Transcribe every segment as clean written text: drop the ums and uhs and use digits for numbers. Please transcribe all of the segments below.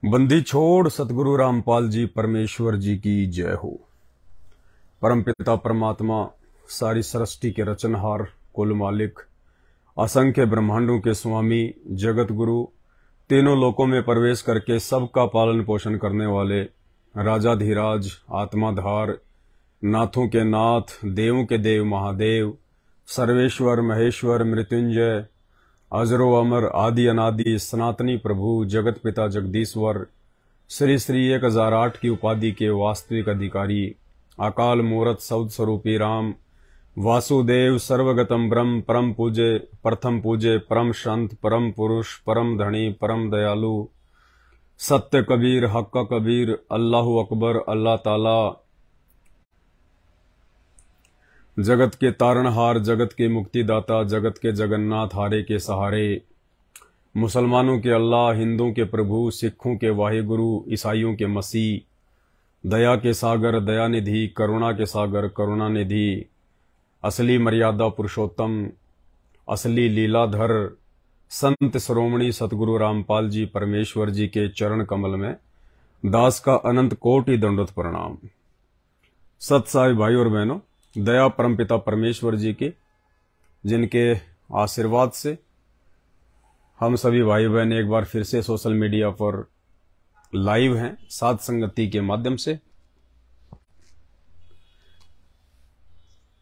बंदी छोड़ सतगुरु रामपाल जी परमेश्वर जी की जय हो। परमपिता परमात्मा सारी सृष्टि के रचनहार, कुल मालिक, असंख्य ब्रह्मांडों के स्वामी, जगत गुरु, तीनों लोकों में प्रवेश करके सबका पालन पोषण करने वाले राजाधिराज, आत्माधार, नाथों के नाथ, देवों के देव महादेव, सर्वेश्वर महेश्वर मृत्युंजय, अजरो अमर आदि अनादि सनातनी प्रभु जगत पिता जगदीश्वर, श्री श्री 1008 की उपाधि के वास्तविक अधिकारी, अकाल मूरत सौद स्वरूपी राम, वासुदेव सर्वगतम ब्रह्म, परम पूजे, प्रथम पूजे, परम संत, परम पुरुष, परम धनी, परम दयालु, सत्य कबीर, हक्का कबीर, अल्लाहु अकबर, अल्लाह ताला, जगत के तारणहार, जगत के मुक्तिदाता, जगत के जगन्नाथ, हारे के सहारे, मुसलमानों के अल्लाह, हिंदुओं के प्रभु, सिखों के वाहिगुरु, ईसाइयों के मसीह, दया के सागर, दयानिधि, करुणा के सागर, करुणानिधि, असली मर्यादा पुरुषोत्तम, असली लीलाधर, संत शिरोमणि सतगुरु रामपाल जी परमेश्वर जी के चरण कमल में दास का अनंत कोटि दंडोत प्रणाम। सत्साई भाई और बहनों, दया परमपिता परमेश्वर जी के जिनके आशीर्वाद से हम सभी भाई बहन एक बार फिर से सोशल मीडिया पर लाइव हैं, साथ संगति के माध्यम से।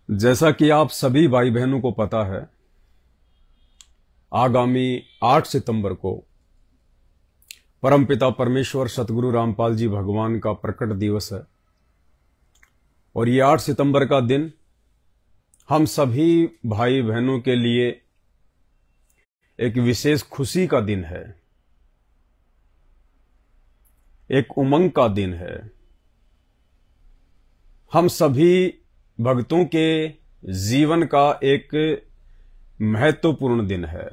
जैसा कि आप सभी भाई बहनों को पता है, आगामी 8 सितंबर को परमपिता परमेश्वर सतगुरु रामपाल जी भगवान का प्रकट दिवस है और ये 8 सितंबर का दिन हम सभी भाई बहनों के लिए एक विशेष खुशी का दिन है, एक उमंग का दिन है। हम सभी भक्तों के जीवन का एक महत्वपूर्ण दिन है।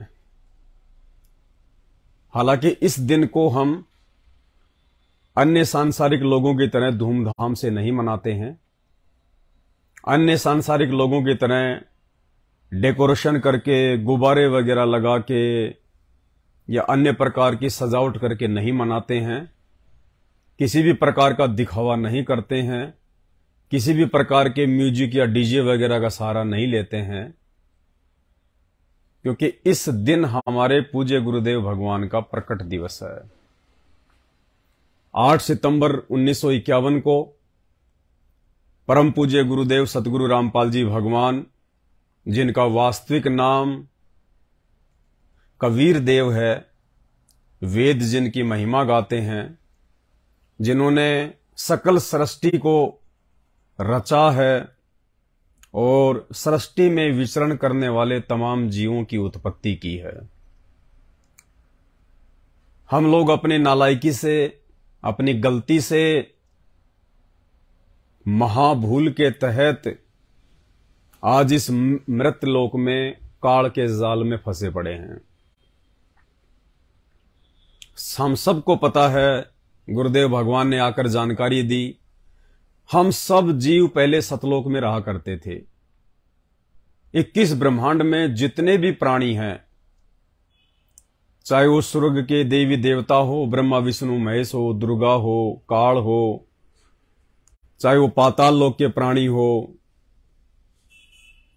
हालांकि इस दिन को हम अन्य सांसारिक लोगों की तरह धूमधाम से नहीं मनाते हैं, अन्य सांसारिक लोगों की तरह डेकोरेशन करके, गुब्बारे वगैरह लगा के या अन्य प्रकार की सजावट करके नहीं मनाते हैं, किसी भी प्रकार का दिखावा नहीं करते हैं, किसी भी प्रकार के म्यूजिक या डीजे वगैरह का सहारा नहीं लेते हैं, क्योंकि इस दिन हमारे पूज्य गुरुदेव भगवान का प्रकट दिवस है। 8 सितंबर 1951 को परम पूज्य गुरुदेव सतगुरु रामपाल जी भगवान, जिनका वास्तविक नाम कबीर देव है, वेद जिनकी महिमा गाते हैं, जिन्होंने सकल सृष्टि को रचा है और सृष्टि में विचरण करने वाले तमाम जीवों की उत्पत्ति की है। हम लोग अपनी नालायकी से, अपनी गलती से, महाभूल के तहत आज इस मृत लोक में काल के जाल में फंसे पड़े हैं। हम सबको पता है, गुरुदेव भगवान ने आकर जानकारी दी, हम सब जीव पहले सतलोक में रहा करते थे। 21 ब्रह्मांड में जितने भी प्राणी हैं, चाहे वो स्वर्ग के देवी देवता हो, ब्रह्मा विष्णु महेश हो, दुर्गा हो, काल हो, चाहे वो पाताल लोक के प्राणी हो,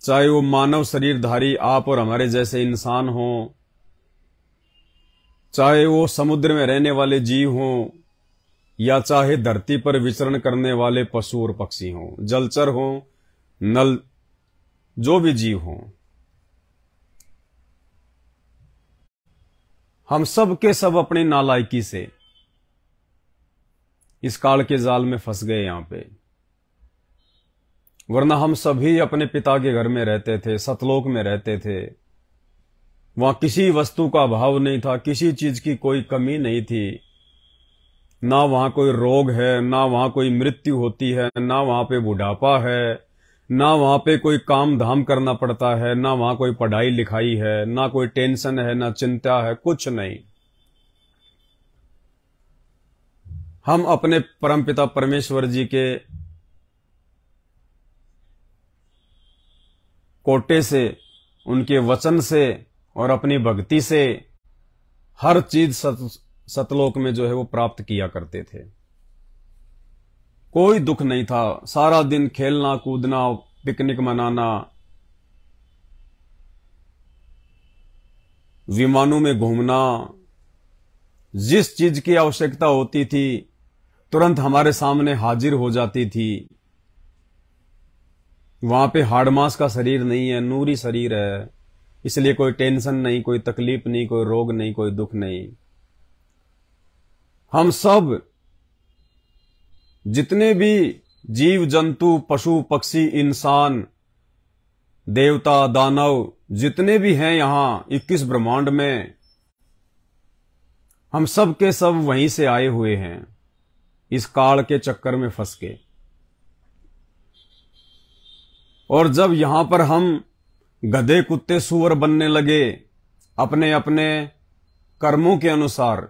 चाहे वो मानव शरीरधारी आप और हमारे जैसे इंसान हो, चाहे वो समुद्र में रहने वाले जीव हों, या चाहे धरती पर विचरण करने वाले पशु और पक्षी हों, जलचर हों, नल, जो भी जीव हों, हम सब के सब अपनी नालायकी से इस काल के जाल में फंस गए यहां पे। वरना हम सभी अपने पिता के घर में रहते थे, सतलोक में रहते थे। वहां किसी वस्तु का अभाव नहीं था, किसी चीज की कोई कमी नहीं थी, ना वहां कोई रोग है, ना वहां कोई मृत्यु होती है, ना वहां पे बुढ़ापा है, ना वहां पे कोई काम धाम करना पड़ता है, ना वहां कोई पढ़ाई लिखाई है, ना कोई टेंशन है, ना चिंता है, कुछ नहीं। हम अपने परमपिता परमेश्वर जी के कोटे से, उनके वचन से और अपनी भक्ति से हर चीज सतलोक में जो है वो प्राप्त किया करते थे। कोई दुख नहीं था, सारा दिन खेलना कूदना, पिकनिक मनाना, विमानों में घूमना, जिस चीज की आवश्यकता होती थी तुरंत हमारे सामने हाजिर हो जाती थी। वहां पे हाड़ मांस का शरीर नहीं है, नूरी शरीर है, इसलिए कोई टेंशन नहीं, कोई तकलीफ नहीं, कोई रोग नहीं, कोई दुख नहीं। हम सब जितने भी जीव जंतु, पशु पक्षी, इंसान, देवता, दानव जितने भी हैं यहां 21 ब्रह्मांड में, हम सब के सब वहीं से आए हुए हैं, इस काल के चक्कर में फंस के। और जब यहां पर हम गधे कुत्ते सूअर बनने लगे अपने अपने कर्मों के अनुसार,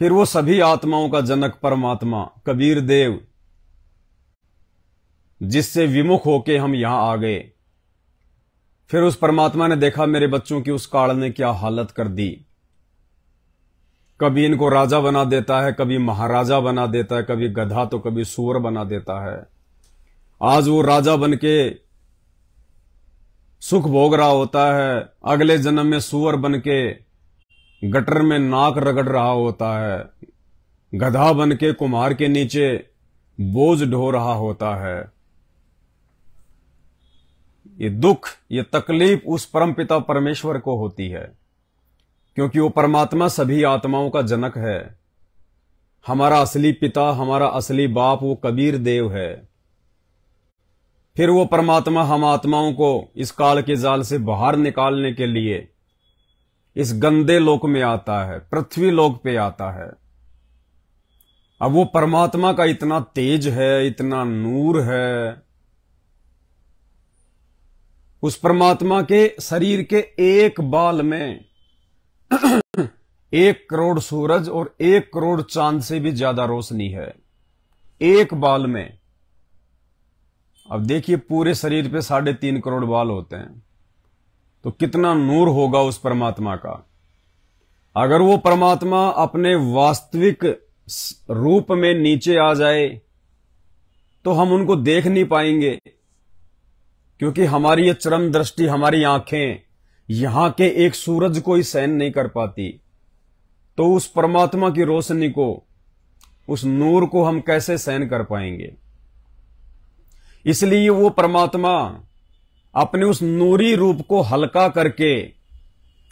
फिर वो सभी आत्माओं का जनक परमात्मा कबीर देव, जिससे विमुख होके हम यहां आ गए, फिर उस परमात्मा ने देखा मेरे बच्चों की उस काल ने क्या हालत कर दी। कभी इनको राजा बना देता है, कभी महाराजा बना देता है, कभी गधा तो कभी सूअर बना देता है। आज वो राजा बन के सुख भोग रहा होता है, अगले जन्म में सूअर बन के गटर में नाक रगड़ रहा होता है, गधा बन के कुम्हार के नीचे बोझ ढो रहा होता है। ये दुख, ये तकलीफ उस परमपिता परमेश्वर को होती है, क्योंकि वो परमात्मा सभी आत्माओं का जनक है। हमारा असली पिता, हमारा असली बाप वो कबीर देव है। फिर वो परमात्मा हम आत्माओं को इस काल के जाल से बाहर निकालने के लिए इस गंदे लोक में आता है, पृथ्वी लोक पे आता है। अब वो परमात्मा का इतना तेज है, इतना नूर है, उस परमात्मा के शरीर के एक बाल में 1 करोड़ सूरज और 1 करोड़ चांद से भी ज्यादा रोशनी है, एक बाल में। अब देखिए पूरे शरीर पे 3.5 करोड़ बाल होते हैं, तो कितना नूर होगा उस परमात्मा का। अगर वो परमात्मा अपने वास्तविक रूप में नीचे आ जाए तो हम उनको देख नहीं पाएंगे, क्योंकि हमारी ये चरम दृष्टि, हमारी आंखें यहां के एक सूरज को ही सहन नहीं कर पाती, तो उस परमात्मा की रोशनी को, उस नूर को हम कैसे सहन कर पाएंगे। इसलिए वो परमात्मा अपने उस नूरी रूप को हल्का करके,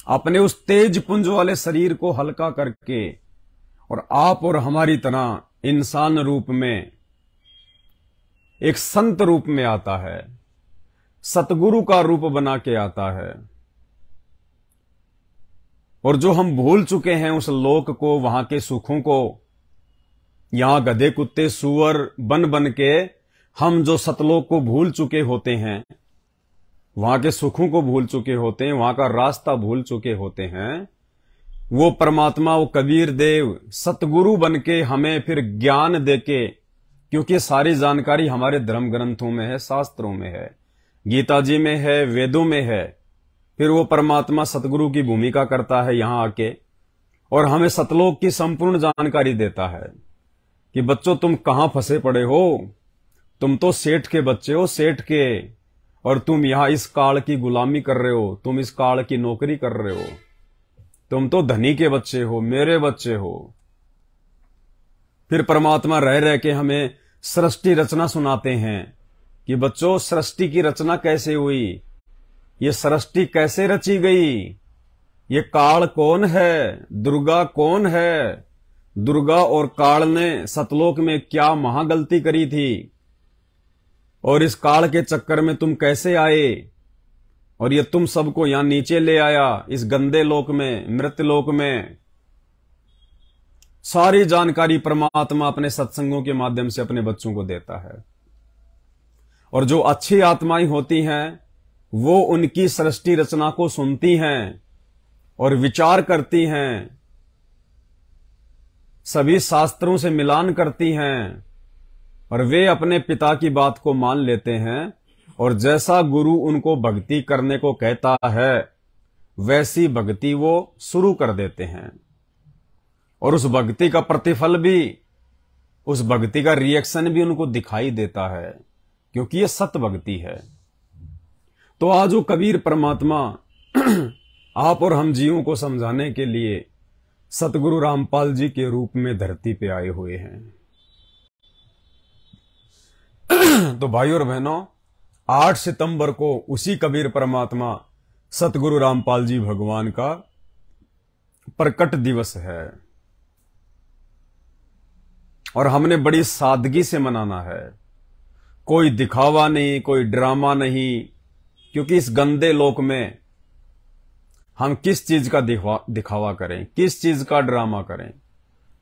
अपने उस तेज पुंज वाले शरीर को हल्का करके, और आप और हमारी तरह इंसान रूप में, एक संत रूप में आता है, सतगुरु का रूप बना के आता है। और जो हम भूल चुके हैं उस लोक को, वहां के सुखों को, यहां गधे कुत्ते सूअर बन बन के हम जो सतलोक को भूल चुके होते हैं, वहां के सुखों को भूल चुके होते हैं, वहां का रास्ता भूल चुके होते हैं, वो परमात्मा, वो कबीर देव सतगुरु बन के हमें फिर ज्ञान देके, क्योंकि सारी जानकारी हमारे धर्म ग्रंथों में है, शास्त्रों में है, गीता जी में है, वेदों में है। फिर वो परमात्मा सतगुरु की भूमिका करता है यहां आके, और हमें सतलोक की संपूर्ण जानकारी देता है कि बच्चों तुम कहां फंसे पड़े हो, तुम तो सेठ के बच्चे हो, सेठ के, और तुम यहां इस काल की गुलामी कर रहे हो, तुम इस काल की नौकरी कर रहे हो, तुम तो धनी के बच्चे हो, मेरे बच्चे हो। फिर परमात्मा रह रह के हमें सृष्टि रचना सुनाते हैं कि बच्चों सृष्टि की रचना कैसे हुई, ये सृष्टि कैसे रची गई, ये काल कौन है, दुर्गा कौन है, दुर्गा और काल ने सतलोक में क्या महागलती करी थी, और इस काल के चक्कर में तुम कैसे आए, और ये तुम सबको यहां नीचे ले आया इस गंदे लोक में, मृत्यु लोक में। सारी जानकारी परमात्मा अपने सत्संगों के माध्यम से अपने बच्चों को देता है। और जो अच्छी आत्माएं होती हैं वो उनकी सृष्टि रचना को सुनती हैं और विचार करती हैं, सभी शास्त्रों से मिलान करती हैं, और वे अपने पिता की बात को मान लेते हैं, और जैसा गुरु उनको भक्ति करने को कहता है वैसी भक्ति वो शुरू कर देते हैं। और उस भक्ति का प्रतिफल भी, उस भक्ति का रिएक्शन भी उनको दिखाई देता है, क्योंकि ये सत भक्ति है। तो आज वो कबीर परमात्मा आप और हम जीवों को समझाने के लिए सतगुरु रामपाल जी के रूप में धरती पे आए हुए हैं। तो भाइयों और बहनों, 8 सितंबर को उसी कबीर परमात्मा सतगुरु रामपाल जी भगवान का प्रकट दिवस है और हमने बड़ी सादगी से मनाना है। कोई दिखावा नहीं, कोई ड्रामा नहीं, क्योंकि इस गंदे लोक में हम किस चीज का दिखावा करें, किस चीज का ड्रामा करें,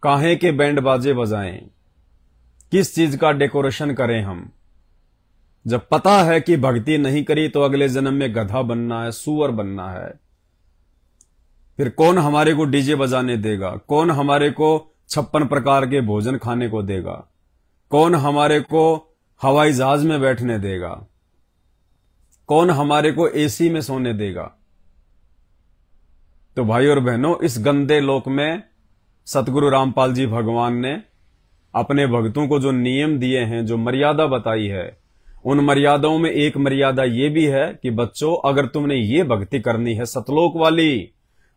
काहे के बैंड बाजे बजाएं, किस चीज का डेकोरेशन करें हम, जब पता है कि भक्ति नहीं करी तो अगले जन्म में गधा बनना है, सुअर बनना है। फिर कौन हमारे को डीजे बजाने देगा, कौन हमारे को 56 प्रकार के भोजन खाने को देगा, कौन हमारे को हवाई जहाज में बैठने देगा, कौन हमारे को एसी में सोने देगा। तो भाई और बहनों, इस गंदे लोक में सतगुरु रामपाल जी भगवान ने अपने भक्तों को जो नियम दिए हैं, जो मर्यादा बताई है, उन मर्यादाओं में एक मर्यादा ये भी है कि बच्चों, अगर तुमने ये भक्ति करनी है सतलोक वाली,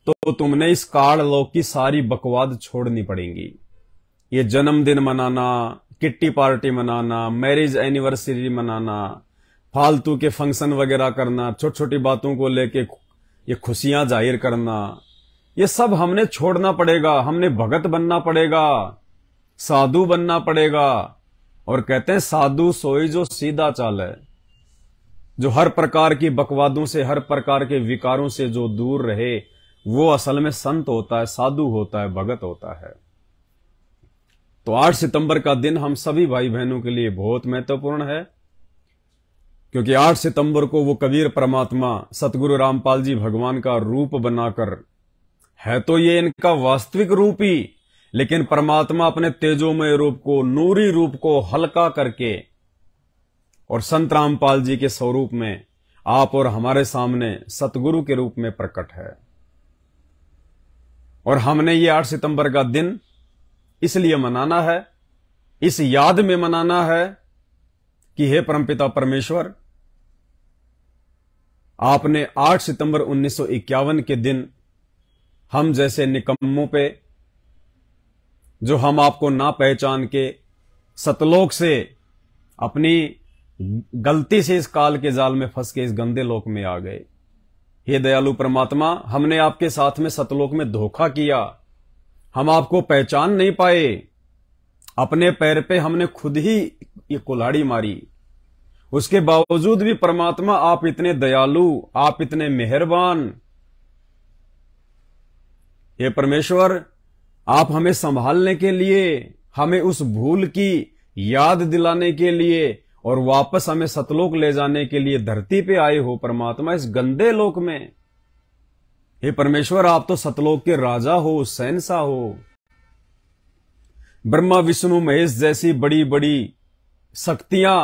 तो तुमने इस काल लोक की सारी बकवाद छोड़नी पड़ेगी। ये जन्मदिन मनाना, किट्टी पार्टी मनाना, मैरिज एनिवर्सरी मनाना, फालतू के फंक्शन वगैरह करना, छोटी छोटी बातों को लेके ये खुशियां जाहिर करना, ये सब हमने छोड़ना पड़ेगा। हमने भगत बनना पड़ेगा, साधु बनना पड़ेगा। और कहते हैं साधु सोई जो सीधा चाल है, जो हर प्रकार की बकवादों से, हर प्रकार के विकारों से जो दूर रहे, वो असल में संत होता है, साधु होता है, भगत होता है। तो 8 सितंबर का दिन हम सभी भाई बहनों के लिए बहुत महत्वपूर्ण है, क्योंकि 8 सितंबर को वो कबीर परमात्मा सतगुरु रामपाल जी भगवान का रूप बनाकर, है तो ये इनका वास्तविक रूप ही, लेकिन परमात्मा अपने तेजोमय रूप को, नूरी रूप को हल्का करके और संत रामपाल जी के स्वरूप में आप और हमारे सामने सतगुरु के रूप में प्रकट है। और हमने ये 8 सितंबर का दिन इसलिए मनाना है, इस याद में मनाना है कि हे परमपिता परमेश्वर, आपने 8 सितंबर 1951 के दिन हम जैसे निकम्मों पे, जो हम आपको ना पहचान के सतलोक से, अपनी गलती से इस काल के जाल में फंस के इस गंदे लोक में आ गए, हे दयालु परमात्मा, हमने आपके साथ में सतलोक में धोखा किया, हम आपको पहचान नहीं पाए, अपने पैर पे हमने खुद ही ये कुल्हाड़ी मारी। उसके बावजूद भी परमात्मा आप इतने दयालु, आप इतने मेहरबान, हे परमेश्वर, आप हमें संभालने के लिए, हमें उस भूल की याद दिलाने के लिए और वापस हमें सतलोक ले जाने के लिए धरती पे आए हो परमात्मा, इस गंदे लोक में। हे परमेश्वर, आप तो सतलोक के राजा हो, शहंशाह हो। ब्रह्मा विष्णु महेश जैसी बड़ी बड़ी शक्तियां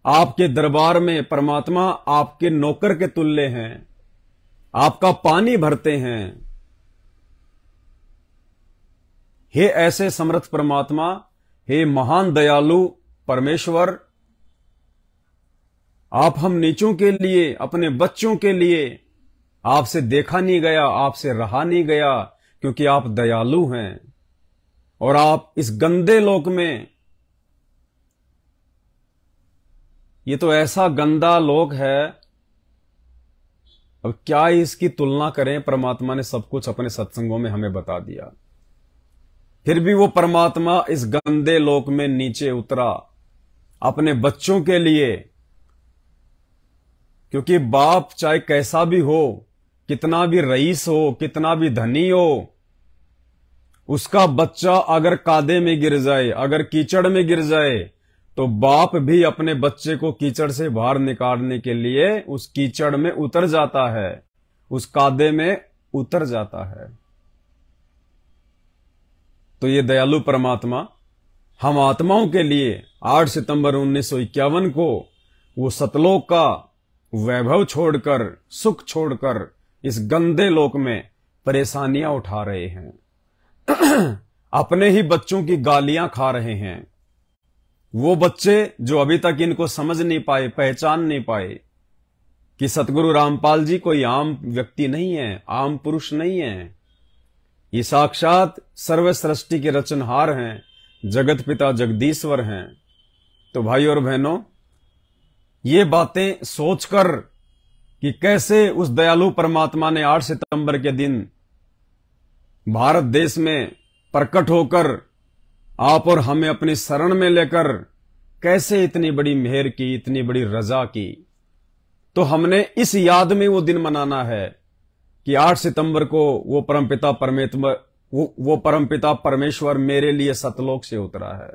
आपके दरबार में परमात्मा आपके नौकर के तुल्य हैं, आपका पानी भरते हैं। हे ऐसे समर्थ परमात्मा, हे महान दयालु परमेश्वर, आप हम नीचों के लिए, अपने बच्चों के लिए, आपसे देखा नहीं गया, आपसे रहा नहीं गया, क्योंकि आप दयालु हैं। और आप इस गंदे लोक में, ये तो ऐसा गंदा लोक है, अब क्या इसकी तुलना करें। परमात्मा ने सब कुछ अपने सत्संगों में हमें बता दिया, फिर भी वो परमात्मा इस गंदे लोक में नीचे उतरा अपने बच्चों के लिए। क्योंकि बाप चाहे कैसा भी हो, कितना भी रईस हो, कितना भी धनी हो, उसका बच्चा अगर कादे में गिर जाए, अगर कीचड़ में गिर जाए, तो बाप भी अपने बच्चे को कीचड़ से बाहर निकालने के लिए उस कीचड़ में उतर जाता है, उस कादे में उतर जाता है। तो ये दयालु परमात्मा हम आत्माओं के लिए 8 सितंबर 1951 को वो सतलोक का वैभव छोड़कर, सुख छोड़कर इस गंदे लोक में परेशानियां उठा रहे हैं। अपने ही बच्चों की गालियां खा रहे हैं। वो बच्चे जो अभी तक इनको समझ नहीं पाए, पहचान नहीं पाए कि सतगुरु रामपाल जी कोई आम व्यक्ति नहीं है, आम पुरुष नहीं है, ये साक्षात सर्व सृष्टि के रचनहार हैं, जगत पिता जगदीश्वर हैं। तो भाई और बहनों, ये बातें सोचकर कि कैसे उस दयालु परमात्मा ने 8 सितंबर के दिन भारत देश में प्रकट होकर आप और हमें अपनी शरण में लेकर कैसे इतनी बड़ी मेहर की, इतनी बड़ी रजा की, तो हमने इस याद में वो दिन मनाना है कि 8 सितंबर को वो परमपिता परमेश्वर मेरे लिए सतलोक से उतरा है,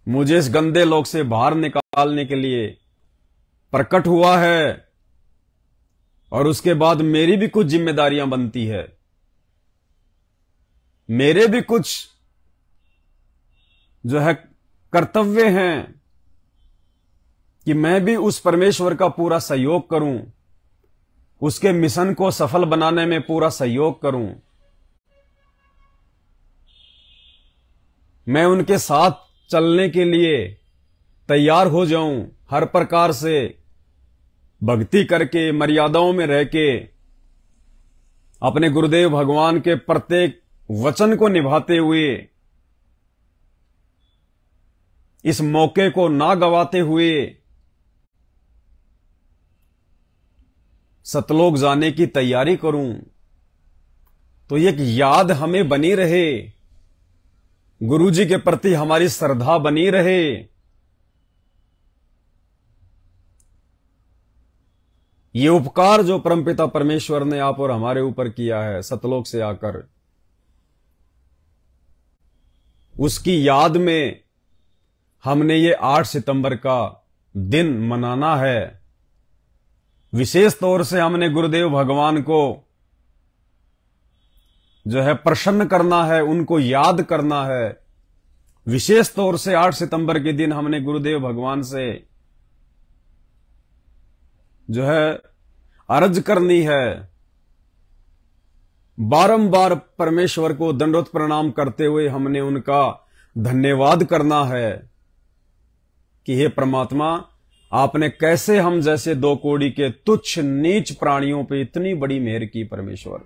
मुझे इस गंदे लोक से बाहर निकालने के लिए प्रकट हुआ है। और उसके बाद मेरी भी कुछ जिम्मेदारियां बनती है, मेरे भी कुछ जो है कर्तव्य हैं कि मैं भी उस परमेश्वर का पूरा सहयोग करूं, उसके मिशन को सफल बनाने में पूरा सहयोग करूं, मैं उनके साथ चलने के लिए तैयार हो जाऊं, हर प्रकार से भक्ति करके, मर्यादाओं में रह के, अपने गुरुदेव भगवान के प्रत्येक वचन को निभाते हुए, इस मौके को ना गवाते हुए सतलोक जाने की तैयारी करूं। तो एक याद हमें बनी रहे, गुरुजी के प्रति हमारी श्रद्धा बनी रहे। ये उपकार जो परमपिता परमेश्वर ने आप और हमारे ऊपर किया है सतलोक से आकर, उसकी याद में हमने ये 8 सितंबर का दिन मनाना है। विशेष तौर से हमने गुरुदेव भगवान को जो है प्रसन्न करना है, उनको याद करना है। विशेष तौर से 8 सितंबर के दिन हमने गुरुदेव भगवान से जो है अर्ज करनी है, बारंबार परमेश्वर को दंडवत प्रणाम करते हुए हमने उनका धन्यवाद करना है कि हे परमात्मा, आपने कैसे हम जैसे 2 कौड़ी के तुच्छ नीच प्राणियों पे इतनी बड़ी मेहर की परमेश्वर।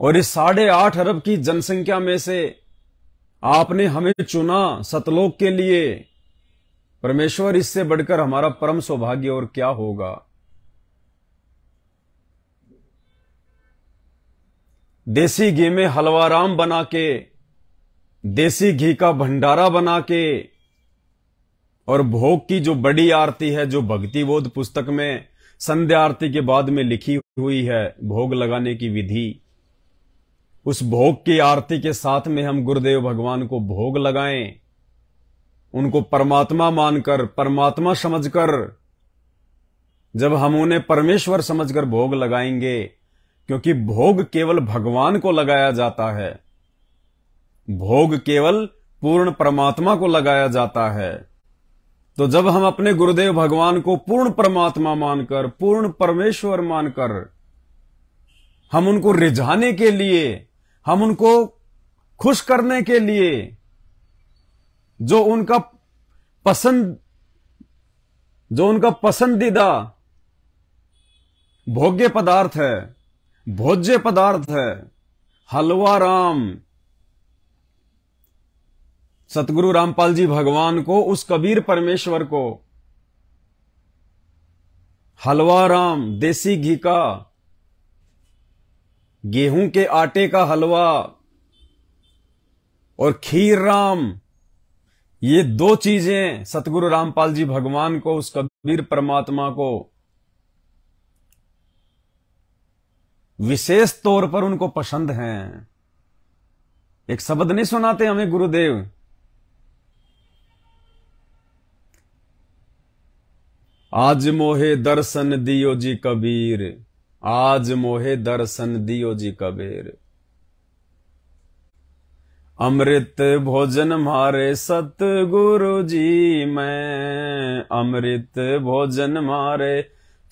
और इस 8.5 अरब की जनसंख्या में से आपने हमें चुना सतलोक के लिए। परमेश्वर, इससे बढ़कर हमारा परम सौभाग्य और क्या होगा। देसी घी में हलवा राम बना के, देसी घी का भंडारा बना के, और भोग की जो बड़ी आरती है, जो भक्ति बोध पुस्तक में संध्या आरती के बाद में लिखी हुई है भोग लगाने की विधि, उस भोग की आरती के साथ में हम गुरुदेव भगवान को भोग लगाएं, उनको परमात्मा मानकर, परमात्मा समझकर। जब हम उन्हें परमेश्वर समझकर भोग लगाएंगे, क्योंकि भोग केवल भगवान को लगाया जाता है, भोग केवल पूर्ण परमात्मा को लगाया जाता है। तो जब हम अपने गुरुदेव भगवान को पूर्ण परमात्मा मानकर, पूर्ण परमेश्वर मानकर, हम उनको रिझाने के लिए, हम उनको खुश करने के लिए जो उनका पसंदीदा भोग्य पदार्थ है, भोज्य पदार्थ है, हलवा राम, सतगुरु रामपाल जी भगवान को, उस कबीर परमेश्वर को हलवा राम, देसी घी का, गेहूं के आटे का हलवा और खीर राम, ये 2 चीजें सतगुरु रामपाल जी भगवान को, उस कबीर परमात्मा को विशेष तौर पर उनको पसंद हैं। एक शब्द नहीं सुनाते हमें गुरुदेव, आज मोहे दर्शन दियो जी कबीर, आज मोहे दर्शन दियो जी कबीर, अमृत भोजन मारे सतगुरु जी मैं, अमृत भोजन मारे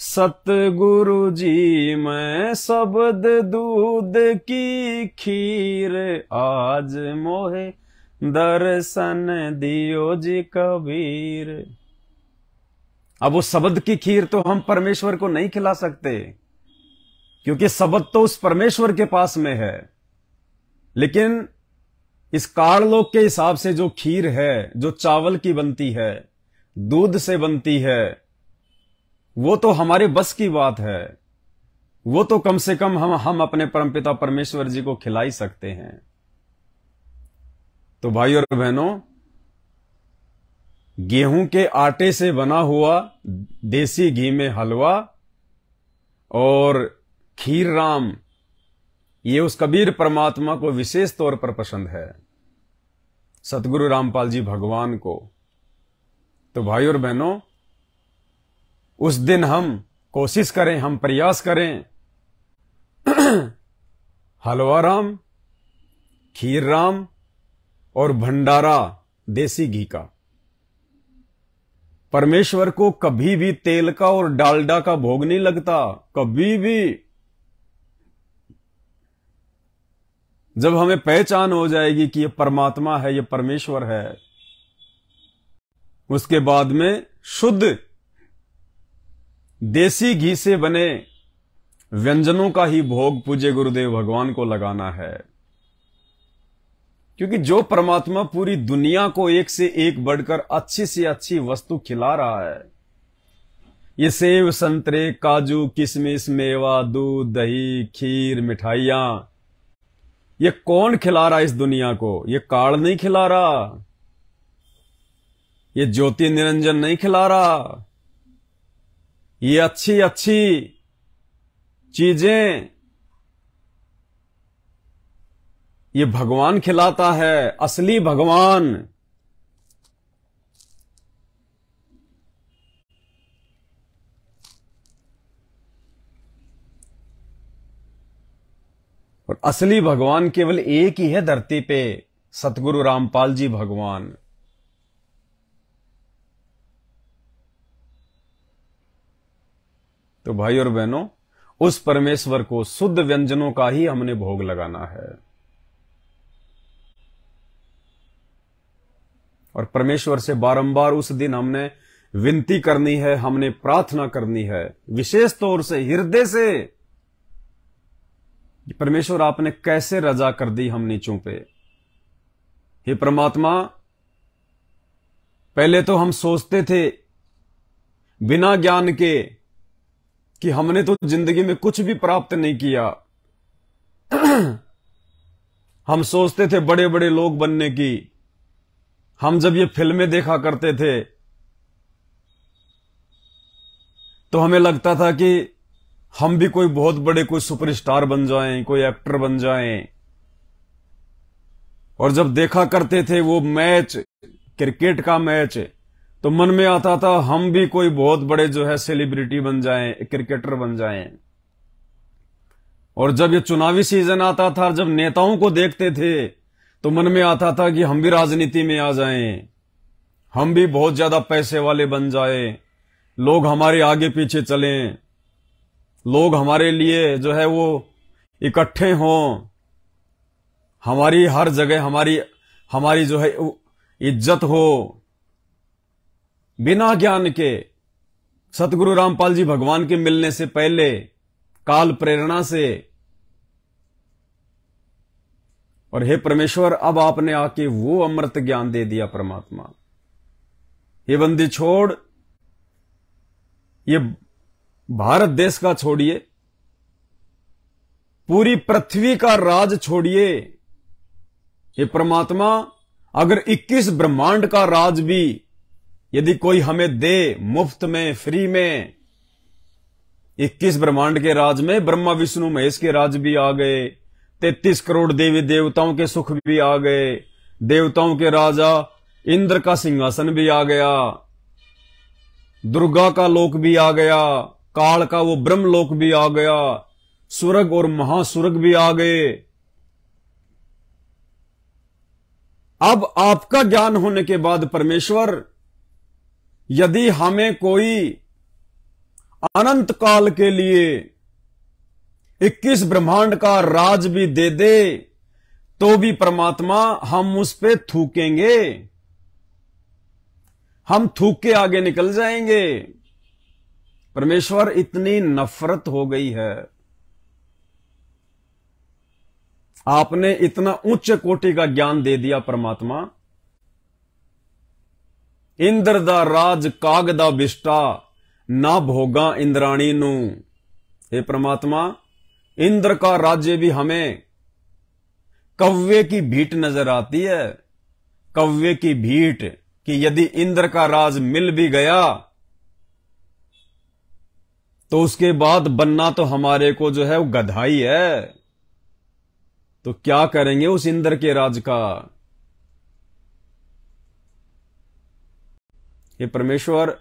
सतगुरु जी मैं शब्द दूध की खीर, आज मोहे दर्शन दियो जी कबीर। अब उस शब्द की खीर तो हम परमेश्वर को नहीं खिला सकते, क्योंकि शब्द तो उस परमेश्वर के पास में है। लेकिन इस काललोक के हिसाब से जो खीर है, जो चावल की बनती है, दूध से बनती है, वो तो हमारे बस की बात है। वो तो कम से कम हम अपने परमपिता परमेश्वर जी को खिला ही सकते हैं। तो भाई और बहनों, गेहूं के आटे से बना हुआ देसी घी में हलवा और खीर राम, ये उस कबीर परमात्मा को विशेष तौर पर पसंद है, सतगुरु रामपाल जी भगवान को। तो भाई और बहनों, उस दिन हम कोशिश करें, हम प्रयास करें, हलवा राम, खीर राम और भंडारा देसी घी का। परमेश्वर को कभी भी तेल का और डालडा का भोग नहीं लगता, कभी भी। जब हमें पहचान हो जाएगी कि ये परमात्मा है, ये परमेश्वर है, उसके बाद में शुद्ध देसी घी से बने व्यंजनों का ही भोग पूज्य गुरुदेव भगवान को लगाना है। क्योंकि जो परमात्मा पूरी दुनिया को एक से एक बढ़कर अच्छी से अच्छी वस्तु खिला रहा है, ये सेब, संतरे, काजू, किशमिश, मेवा, दूध, दही, खीर, मिठाइयां, ये कौन खिला रहा है इस दुनिया को? ये काल नहीं खिला रहा, ये ज्योति निरंजन नहीं खिला रहा। ये अच्छी अच्छी चीजें ये भगवान खिलाता है, असली भगवान। और असली भगवान केवल एक ही है धरती पे, सतगुरु रामपाल जी भगवान। तो भाई और बहनों, उस परमेश्वर को शुद्ध व्यंजनों का ही हमने भोग लगाना है। और परमेश्वर से बारंबार उस दिन हमने विनती करनी है, हमने प्रार्थना करनी है, विशेष तौर से हृदय से, परमेश्वर आपने कैसे रजा कर दी हम नीचों पे। हे परमात्मा, पहले तो हम सोचते थे बिना ज्ञान के कि हमने तो जिंदगी में कुछ भी प्राप्त नहीं किया। हम सोचते थे बड़े बड़े लोग बनने की। हम जब ये फिल्में देखा करते थे तो हमें लगता था कि हम भी कोई बहुत बड़े, कोई सुपरस्टार बन जाएं, कोई एक्टर बन जाएं। और जब देखा करते थे वो मैच, क्रिकेट का मैच, तो मन में आता था हम भी कोई बहुत बड़े जो है सेलिब्रिटी बन जाएं, क्रिकेटर बन जाएं। और जब ये चुनावी सीजन आता था, जब नेताओं को देखते थे, तो मन में आता था कि हम भी राजनीति में आ जाएं, हम भी बहुत ज्यादा पैसे वाले बन जाएं, लोग हमारे आगे पीछे चलें, लोग हमारे लिए जो है वो इकट्ठे हों, हमारी हर जगह हमारी जो है इज्जत हो। बिना ज्ञान के, सतगुरु रामपाल जी भगवान के मिलने से पहले, काल प्रेरणा से। और हे परमेश्वर, अब आपने आके वो अमृत ज्ञान दे दिया परमात्मा। ये बंदी छोड़, ये भारत देश का छोड़िए, पूरी पृथ्वी का राज छोड़िए। ये परमात्मा, अगर 21 ब्रह्मांड का राज भी यदि कोई हमें दे मुफ्त में, फ्री में, 21 ब्रह्मांड के राज में ब्रह्मा विष्णु महेश के राज भी आ गए, 33 करोड़ देवी देवताओं के सुख भी आ गए, देवताओं के राजा इंद्र का सिंहासन भी आ गया, दुर्गा का लोक भी आ गया, काल का वो ब्रह्म लोक भी आ गया, सुरग और महासुरग भी आ गए। अब आपका ज्ञान होने के बाद परमेश्वर, यदि हमें कोई अनंत काल के लिए 21 ब्रह्मांड का राज भी दे दे तो भी परमात्मा हम उस पे थूकेंगे, हम थूक के आगे निकल जाएंगे। परमेश्वर इतनी नफरत हो गई है, आपने इतना उच्च कोटि का ज्ञान दे दिया परमात्मा। इंद्र दा राज काग दा बिष्टा ना भोगा इंद्राणी नू। हे परमात्मा, इंद्र का राज्य भी हमें कव्वे की भीट नजर आती है, कव्वे की भीट, कि यदि इंद्र का राज मिल भी गया तो उसके बाद बनना तो हमारे को जो है वो गधाई है, तो क्या करेंगे उस इंद्र के राज का। ये परमेश्वर,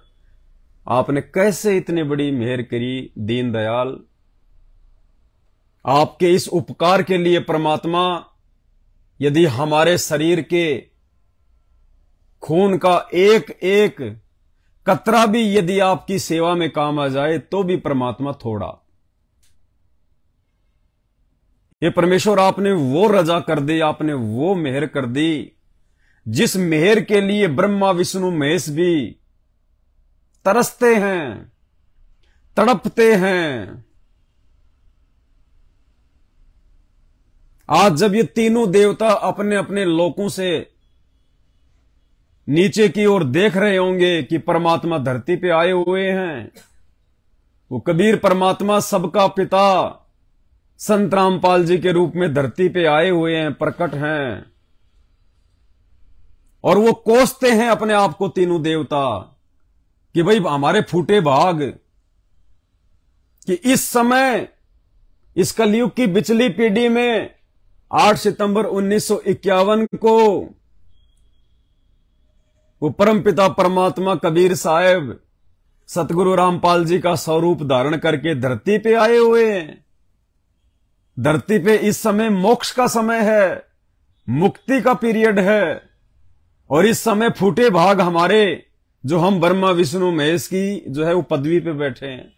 आपने कैसे इतनी बड़ी मेहर करी दीनदयाल। आपके इस उपकार के लिए परमात्मा, यदि हमारे शरीर के खून का एक एक कतरा भी यदि आपकी सेवा में काम आ जाए तो भी परमात्मा थोड़ा। ये परमेश्वर, आपने वो रजा कर दी, आपने वो मेहर कर दी जिस मेहर के लिए ब्रह्मा विष्णु महेश भी तरसते हैं, तड़पते हैं। आज जब ये तीनों देवता अपने अपने लोकों से नीचे की ओर देख रहे होंगे कि परमात्मा धरती पे आए हुए हैं, वो कबीर परमात्मा सबका पिता संत रामपाल जी के रूप में धरती पे आए हुए हैं, प्रकट हैं, और वो कोसते हैं अपने आप को तीनों देवता कि भाई हमारे फूटे भाग, कि इस समय इस कलयुग की बिचली पीढ़ी में 8 सितंबर 1951 को वो परमपिता परमात्मा कबीर साहब सतगुरु रामपाल जी का स्वरूप धारण करके धरती पे आए हुए हैं। धरती पे इस समय मोक्ष का समय है, मुक्ति का पीरियड है, और इस समय फूटे भाग हमारे जो हम ब्रह्मा विष्णु महेश की जो है वो पदवी पे बैठे हैं।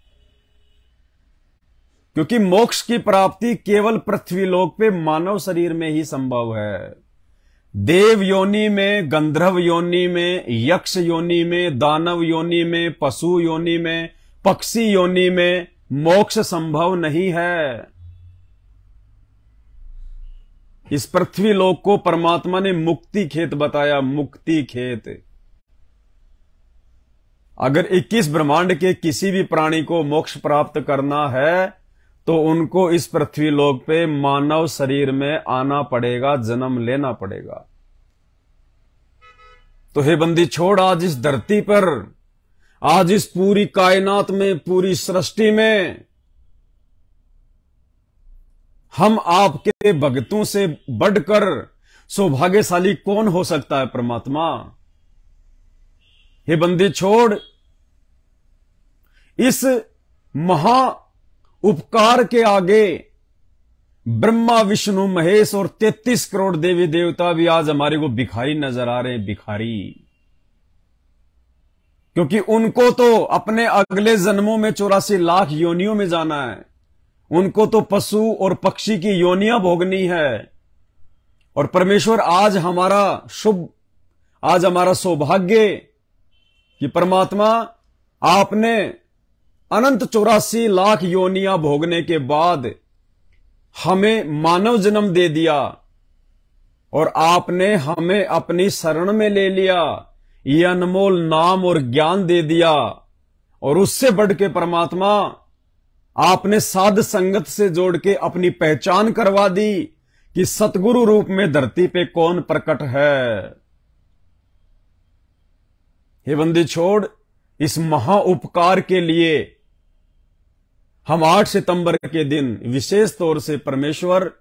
क्योंकि मोक्ष की प्राप्ति केवल पृथ्वी लोक पे मानव शरीर में ही संभव है। देव योनि में, गंधर्व योनि में, यक्ष योनि में, दानव योनि में, पशु योनि में, पक्षी योनि में मोक्ष संभव नहीं है। इस पृथ्वी लोक को परमात्मा ने मुक्ति खेत बताया, मुक्ति खेत। अगर 21 ब्रह्मांड के किसी भी प्राणी को मोक्ष प्राप्त करना है तो उनको इस पृथ्वी लोक पे मानव शरीर में आना पड़ेगा, जन्म लेना पड़ेगा। तो हे बंदी छोड़, आज इस धरती पर, आज इस पूरी कायनात में, पूरी सृष्टि में हम आपके भक्तों से बढ़कर सौभाग्यशाली कौन हो सकता है परमात्मा। हे बंदी छोड़, इस महा उपकार के आगे ब्रह्मा विष्णु महेश और 33 करोड़ देवी देवता भी आज हमारे को भिखारी नजर आ रहे हैं, भिखारी। क्योंकि उनको तो अपने अगले जन्मों में 84 लाख योनियों में जाना है, उनको तो पशु और पक्षी की योनियां भोगनी है। और परमेश्वर, आज हमारा शुभ, आज हमारा सौभाग्य कि परमात्मा आपने अनंत 84 लाख योनियां भोगने के बाद हमें मानव जन्म दे दिया, और आपने हमें अपनी शरण में ले लिया, ये अनमोल नाम और ज्ञान दे दिया। और उससे बढ़ के परमात्मा, आपने साध संगत से जोड़ के अपनी पहचान करवा दी कि सतगुरु रूप में धरती पे कौन प्रकट है। हे बंदी छोड़, इस महा उपकार के लिए हम 8 सितंबर के दिन विशेष तौर से परमेश्वर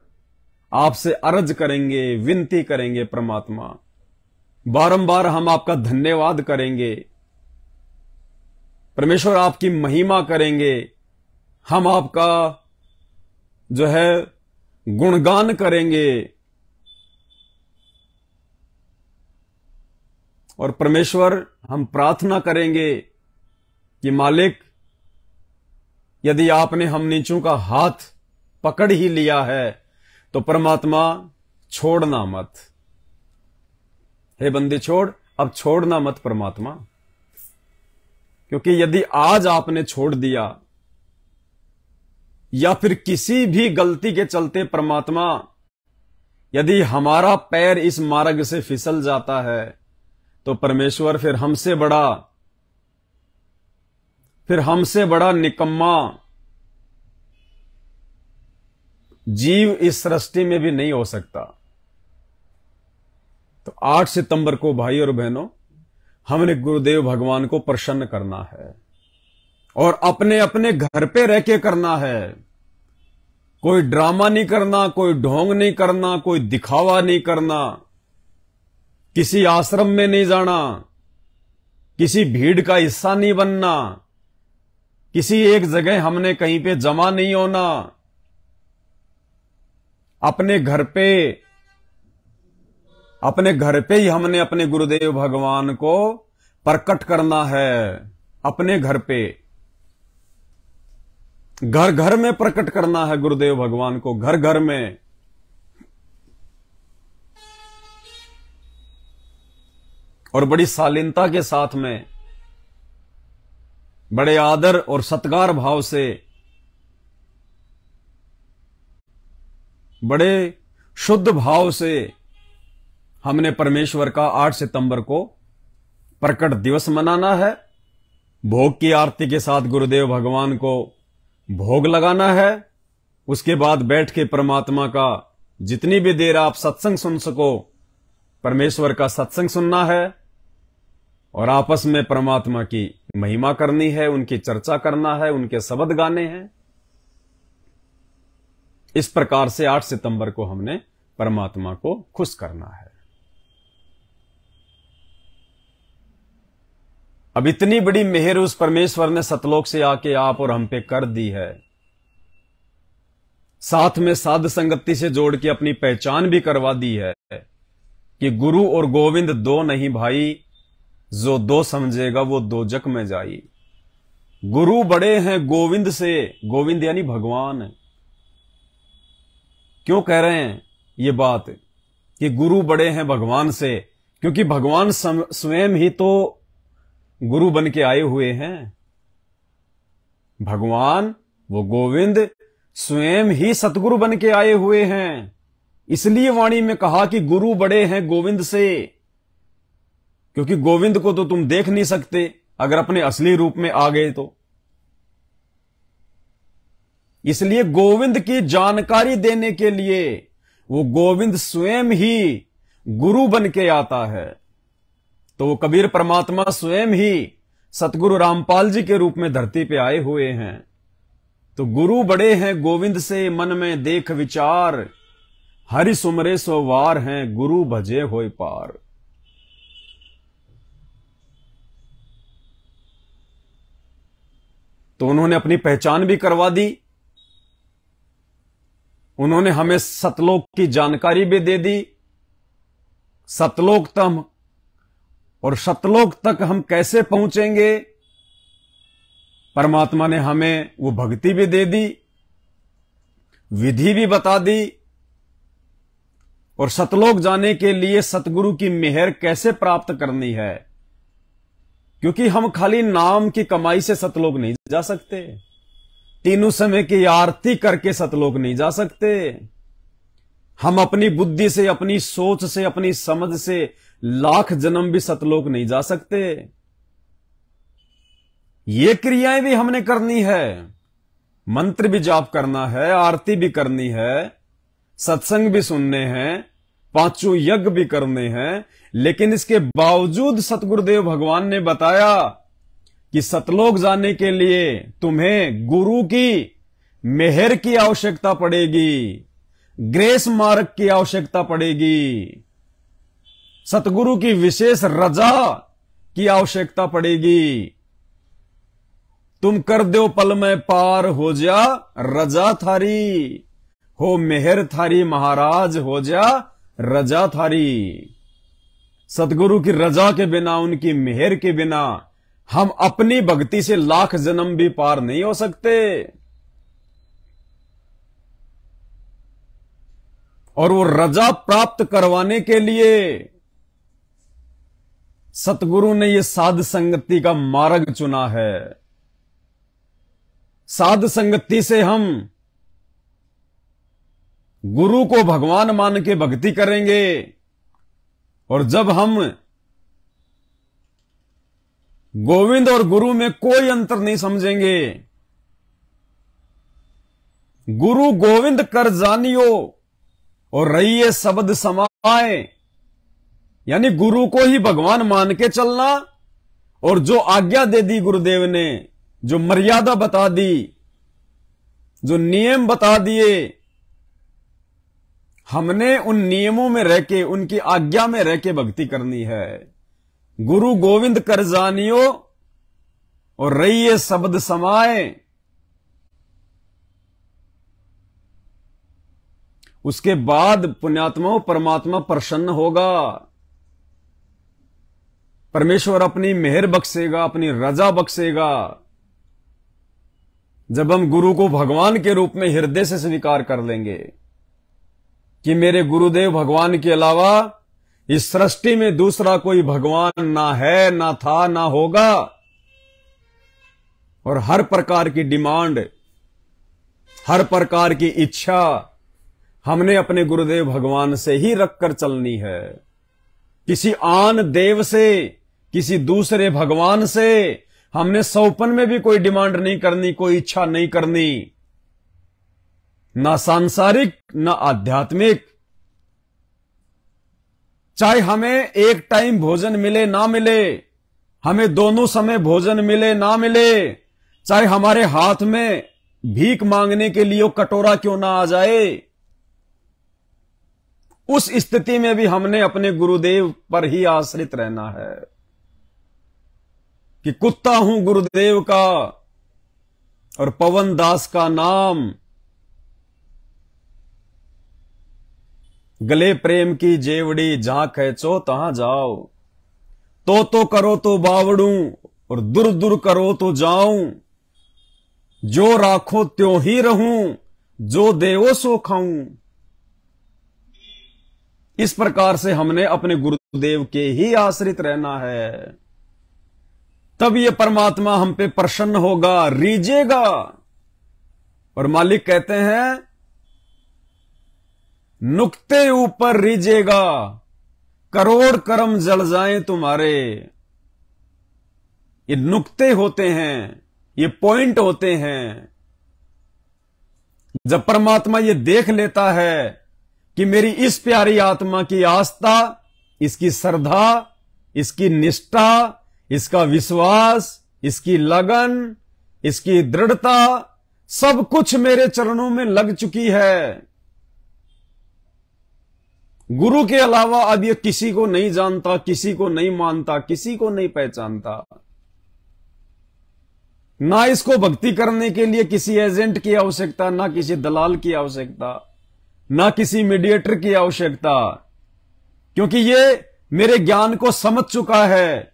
आपसे अर्ज करेंगे, विनती करेंगे। परमात्मा, बारंबार हम आपका धन्यवाद करेंगे परमेश्वर, आपकी महिमा करेंगे, हम आपका जो है गुणगान करेंगे। और परमेश्वर, हम प्रार्थना करेंगे कि मालिक, यदि आपने हम नीचों का हाथ पकड़ ही लिया है तो परमात्मा छोड़ना मत। हे बंदे छोड़, अब छोड़ना मत परमात्मा, क्योंकि यदि आज आपने छोड़ दिया या फिर किसी भी गलती के चलते परमात्मा यदि हमारा पैर इस मार्ग से फिसल जाता है तो परमेश्वर फिर हमसे बड़ा निकम्मा जीव इस सृष्टि में भी नहीं हो सकता। तो 8 सितंबर को भाई और बहनों, हमने गुरुदेव भगवान को प्रसन्न करना है और अपने अपने घर पे रह के करना है। कोई ड्रामा नहीं करना, कोई ढोंग नहीं करना, कोई दिखावा नहीं करना, किसी आश्रम में नहीं जाना, किसी भीड़ का हिस्सा नहीं बनना, किसी एक जगह हमने कहीं पे जमा नहीं होना। अपने घर पे ही हमने अपने गुरुदेव भगवान को प्रकट करना है। अपने घर पे, घर घर में प्रकट करना है गुरुदेव भगवान को, घर घर में। और बड़ी शालीनता के साथ में, बड़े आदर और सत्कार भाव से, बड़े शुद्ध भाव से हमने परमेश्वर का 8 सितंबर को प्रकट दिवस मनाना है। भोग की आरती के साथ गुरुदेव भगवान को भोग लगाना है। उसके बाद बैठ के परमात्मा का जितनी भी देर आप सत्संग सुन सको, परमेश्वर का सत्संग सुनना है और आपस में परमात्मा की महिमा करनी है, उनकी चर्चा करना है, उनके शब्द गाने हैं। इस प्रकार से 8 सितंबर को हमने परमात्मा को खुश करना है। अब इतनी बड़ी मेहर उस परमेश्वर ने सतलोक से आके आप और हम पे कर दी है, साथ में साध संगति से जोड़ के अपनी पहचान भी करवा दी है कि गुरु और गोविंद दो नहीं भाई, जो दो समझेगा वो दोजक में जाई। गुरु बड़े हैं गोविंद से, गोविंद यानी भगवान। क्यों कह रहे हैं ये बात कि गुरु बड़े हैं भगवान से? क्योंकि भगवान स्वयं ही तो गुरु बन के आए हुए हैं। भगवान वो गोविंद स्वयं ही सतगुरु बन के आए हुए हैं। इसलिए वाणी में कहा कि गुरु बड़े हैं गोविंद से, क्योंकि गोविंद को तो तुम देख नहीं सकते अगर अपने असली रूप में आ गए तो। इसलिए गोविंद की जानकारी देने के लिए वो गोविंद स्वयं ही गुरु बन के आता है। तो वो कबीर परमात्मा स्वयं ही सतगुरु रामपाल जी के रूप में धरती पे आए हुए हैं। तो गुरु बड़े हैं गोविंद से, मन में देख विचार, हरि सुमरे सो वार हैं, गुरु भजे होय पार। तो उन्होंने अपनी पहचान भी करवा दी, उन्होंने हमें सतलोक की जानकारी भी दे दी। सतलोक तक और सतलोक तक हम कैसे पहुंचेंगे, परमात्मा ने हमें वो भक्ति भी दे दी, विधि भी बता दी। और सतलोक जाने के लिए सतगुरु की मेहर कैसे प्राप्त करनी है, क्योंकि हम खाली नाम की कमाई से सतलोक नहीं जा सकते, तीनों समय की आरती करके सतलोक नहीं जा सकते। हम अपनी बुद्धि से, अपनी सोच से, अपनी समझ से लाख जन्म भी सतलोक नहीं जा सकते। ये क्रियाएं भी हमने करनी है, मंत्र भी जाप करना है, आरती भी करनी है, सत्संग भी सुनने हैं, पांचों यज्ञ भी करने हैं। लेकिन इसके बावजूद सतगुरुदेव भगवान ने बताया कि सतलोक जाने के लिए तुम्हें गुरु की मेहर की आवश्यकता पड़ेगी, ग्रेस मार्ग की आवश्यकता पड़ेगी, सतगुरु की विशेष रजा की आवश्यकता पड़ेगी। तुम कर दो पल में पार, हो जा रजा थारी, हो मेहर थारी महाराज, हो जा रजा थारी। सतगुरु की रजा के बिना, उनकी मेहर के बिना हम अपनी भक्ति से लाख जन्म भी पार नहीं हो सकते। और वो रजा प्राप्त करवाने के लिए सतगुरु ने ये साध संगति का मार्ग चुना है। साध संगति से हम गुरु को भगवान मान के भक्ति करेंगे, और जब हम गोविंद और गुरु में कोई अंतर नहीं समझेंगे, गुरु गोविंद कर जानियो और रहिए शब्द समाए, यानी गुरु को ही भगवान मान के चलना, और जो आज्ञा दे दी गुरुदेव ने, जो मर्यादा बता दी, जो नियम बता दिए, हमने उन नियमों में रह के, उनकी आज्ञा में रह के भक्ति करनी है। गुरु गोविंद कर जानियो और रहिए शब्द समाए। उसके बाद पुण्यात्माओं परमात्मा प्रसन्न होगा, परमेश्वर अपनी मेहर बख्शेगा, अपनी रजा बख्शेगा। जब हम गुरु को भगवान के रूप में हृदय से स्वीकार कर लेंगे कि मेरे गुरुदेव भगवान के अलावा इस सृष्टि में दूसरा कोई भगवान ना है, ना था, ना होगा, और हर प्रकार की डिमांड, हर प्रकार की इच्छा हमने अपने गुरुदेव भगवान से ही रखकर चलनी है। किसी आन देव से, किसी दूसरे भगवान से हमने सौपन में भी कोई डिमांड नहीं करनी, कोई इच्छा नहीं करनी, ना सांसारिक ना आध्यात्मिक। चाहे हमें एक टाइम भोजन मिले ना मिले, हमें दोनों समय भोजन मिले ना मिले, चाहे हमारे हाथ में भीख मांगने के लिए कटोरा क्यों ना आ जाए, उस स्थिति में भी हमने अपने गुरुदेव पर ही आश्रित रहना है। कि कुत्ता हूं गुरुदेव का और पवन दास का नाम, गले प्रेम की जेवड़ी, जहां खेचो तहां जाओ, तो करो तो बावड़ू और दूर दूर करो तो जाऊं, जो राखो त्यों ही रहूं, जो देवो सो खाऊं। इस प्रकार से हमने अपने गुरुदेव के ही आश्रित रहना है, तब ये परमात्मा हम पे प्रसन्न होगा, रीझेगा। और मालिक कहते हैं नुक्ते ऊपर रीझेगा, करोड़ कर्म जल जाएं तुम्हारे। ये नुक्ते होते हैं, ये पॉइंट होते हैं। जब परमात्मा ये देख लेता है कि मेरी इस प्यारी आत्मा की आस्था, इसकी श्रद्धा, इसकी निष्ठा, इसका विश्वास, इसकी लगन, इसकी दृढ़ता, सब कुछ मेरे चरणों में लग चुकी है। गुरु के अलावा अब ये किसी को नहीं जानता, किसी को नहीं मानता, किसी को नहीं पहचानता। ना इसको भक्ति करने के लिए किसी एजेंट की आवश्यकता, ना किसी दलाल की आवश्यकता, ना किसी मीडिएटर की आवश्यकता, क्योंकि ये मेरे ज्ञान को समझ चुका है,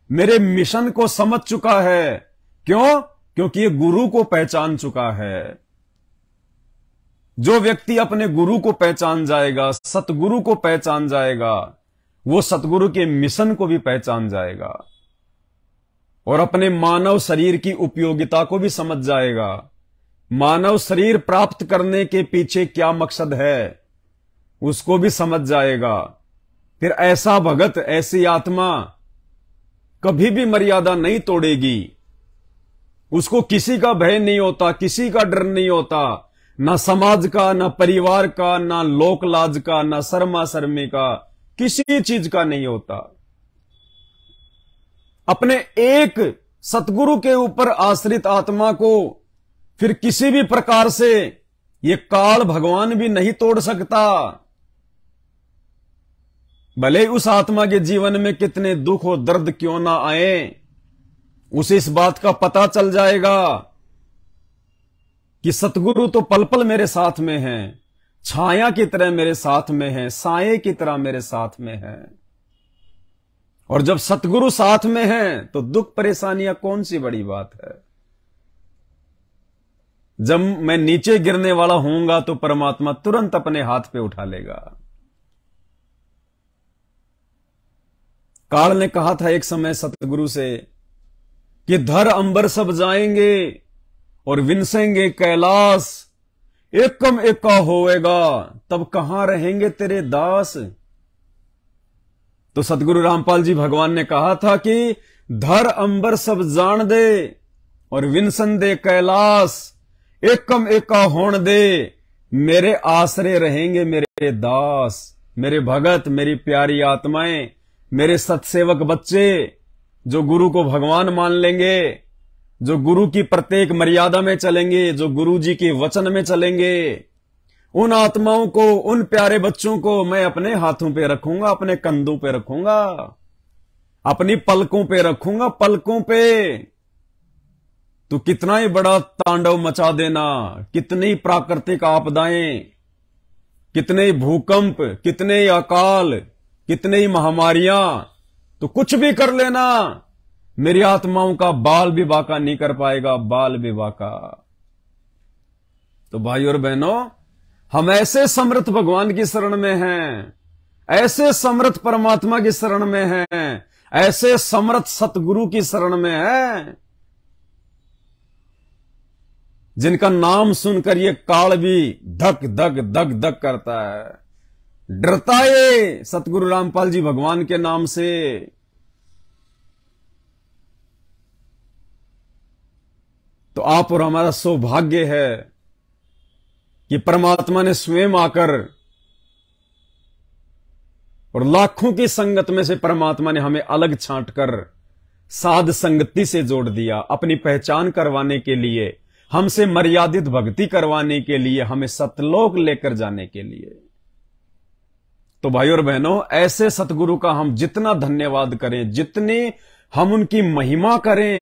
मेरे मिशन को समझ चुका है। क्यों? क्योंकि ये गुरु को पहचान चुका है। जो व्यक्ति अपने गुरु को पहचान जाएगा, सतगुरु को पहचान जाएगा, वो सतगुरु के मिशन को भी पहचान जाएगा और अपने मानव शरीर की उपयोगिता को भी समझ जाएगा। मानव शरीर प्राप्त करने के पीछे क्या मकसद है उसको भी समझ जाएगा। फिर ऐसा भगत, ऐसी आत्मा कभी भी मर्यादा नहीं तोड़ेगी। उसको किसी का भय नहीं होता, किसी का डर नहीं होता, ना समाज का, ना परिवार का, ना लोक लाज का, ना शर्मा शर्मी का, किसी चीज का नहीं होता। अपने एक सतगुरु के ऊपर आश्रित आत्मा को फिर किसी भी प्रकार से ये काल भगवान भी नहीं तोड़ सकता। भले उस आत्मा के जीवन में कितने दुख और दर्द क्यों ना आए, उसे इस बात का पता चल जाएगा कि सतगुरु तो पल पल मेरे साथ में हैं, छाया की तरह मेरे साथ में हैं, साये की तरह मेरे साथ में हैं। और जब सतगुरु साथ में हैं तो दुख परेशानियां कौन सी बड़ी बात है। जब मैं नीचे गिरने वाला होऊंगा तो परमात्मा तुरंत अपने हाथ पे उठा लेगा। काल ने कहा था एक समय सतगुरु से कि धर अंबर सब जाएंगे और विनसेंगे कैलाश, एकम एका होएगा तब कहां रहेंगे तेरे दास। तो सतगुरु रामपाल जी भगवान ने कहा था कि धर अंबर सब जान दे और विनसन दे कैलाश, एकम एका होण दे मेरे आसरे रहेंगे मेरे दास। मेरे भगत, मेरी प्यारी आत्माएं, मेरे सतसेवक बच्चे जो गुरु को भगवान मान लेंगे, जो गुरु की प्रत्येक मर्यादा में चलेंगे, जो गुरु जी के वचन में चलेंगे, उन आत्माओं को, उन प्यारे बच्चों को मैं अपने हाथों पे रखूंगा, अपने कंधों पे रखूंगा, अपनी पलकों पे रखूंगा, पलकों पे। तो कितना ही बड़ा तांडव मचा देना, कितनी प्राकृतिक आपदाएं, कितने भूकंप, कितने अकाल, कितने ही महामारियां, तो कुछ भी कर लेना, मेरी आत्माओं का बाल भी बाका नहीं कर पाएगा, बाल भी बाका। तो भाई और बहनों, हम ऐसे समर्थ भगवान की शरण में हैं, ऐसे समर्थ परमात्मा की शरण में हैं, ऐसे समर्थ सतगुरु की शरण में हैं, जिनका नाम सुनकर ये काल भी धक धक धक धक करता है। डरता है सतगुरु रामपाल जी भगवान के नाम से। तो आप और हमारा सौभाग्य है कि परमात्मा ने स्वयं आकर, और लाखों की संगत में से परमात्मा ने हमें अलग छांटकर साध संगति से जोड़ दिया, अपनी पहचान करवाने के लिए, हमसे मर्यादित भक्ति करवाने के लिए, हमें सतलोक लेकर जाने के लिए। तो भाई और बहनों, ऐसे सतगुरु का हम जितना धन्यवाद करें, जितनी हम उनकी महिमा करें,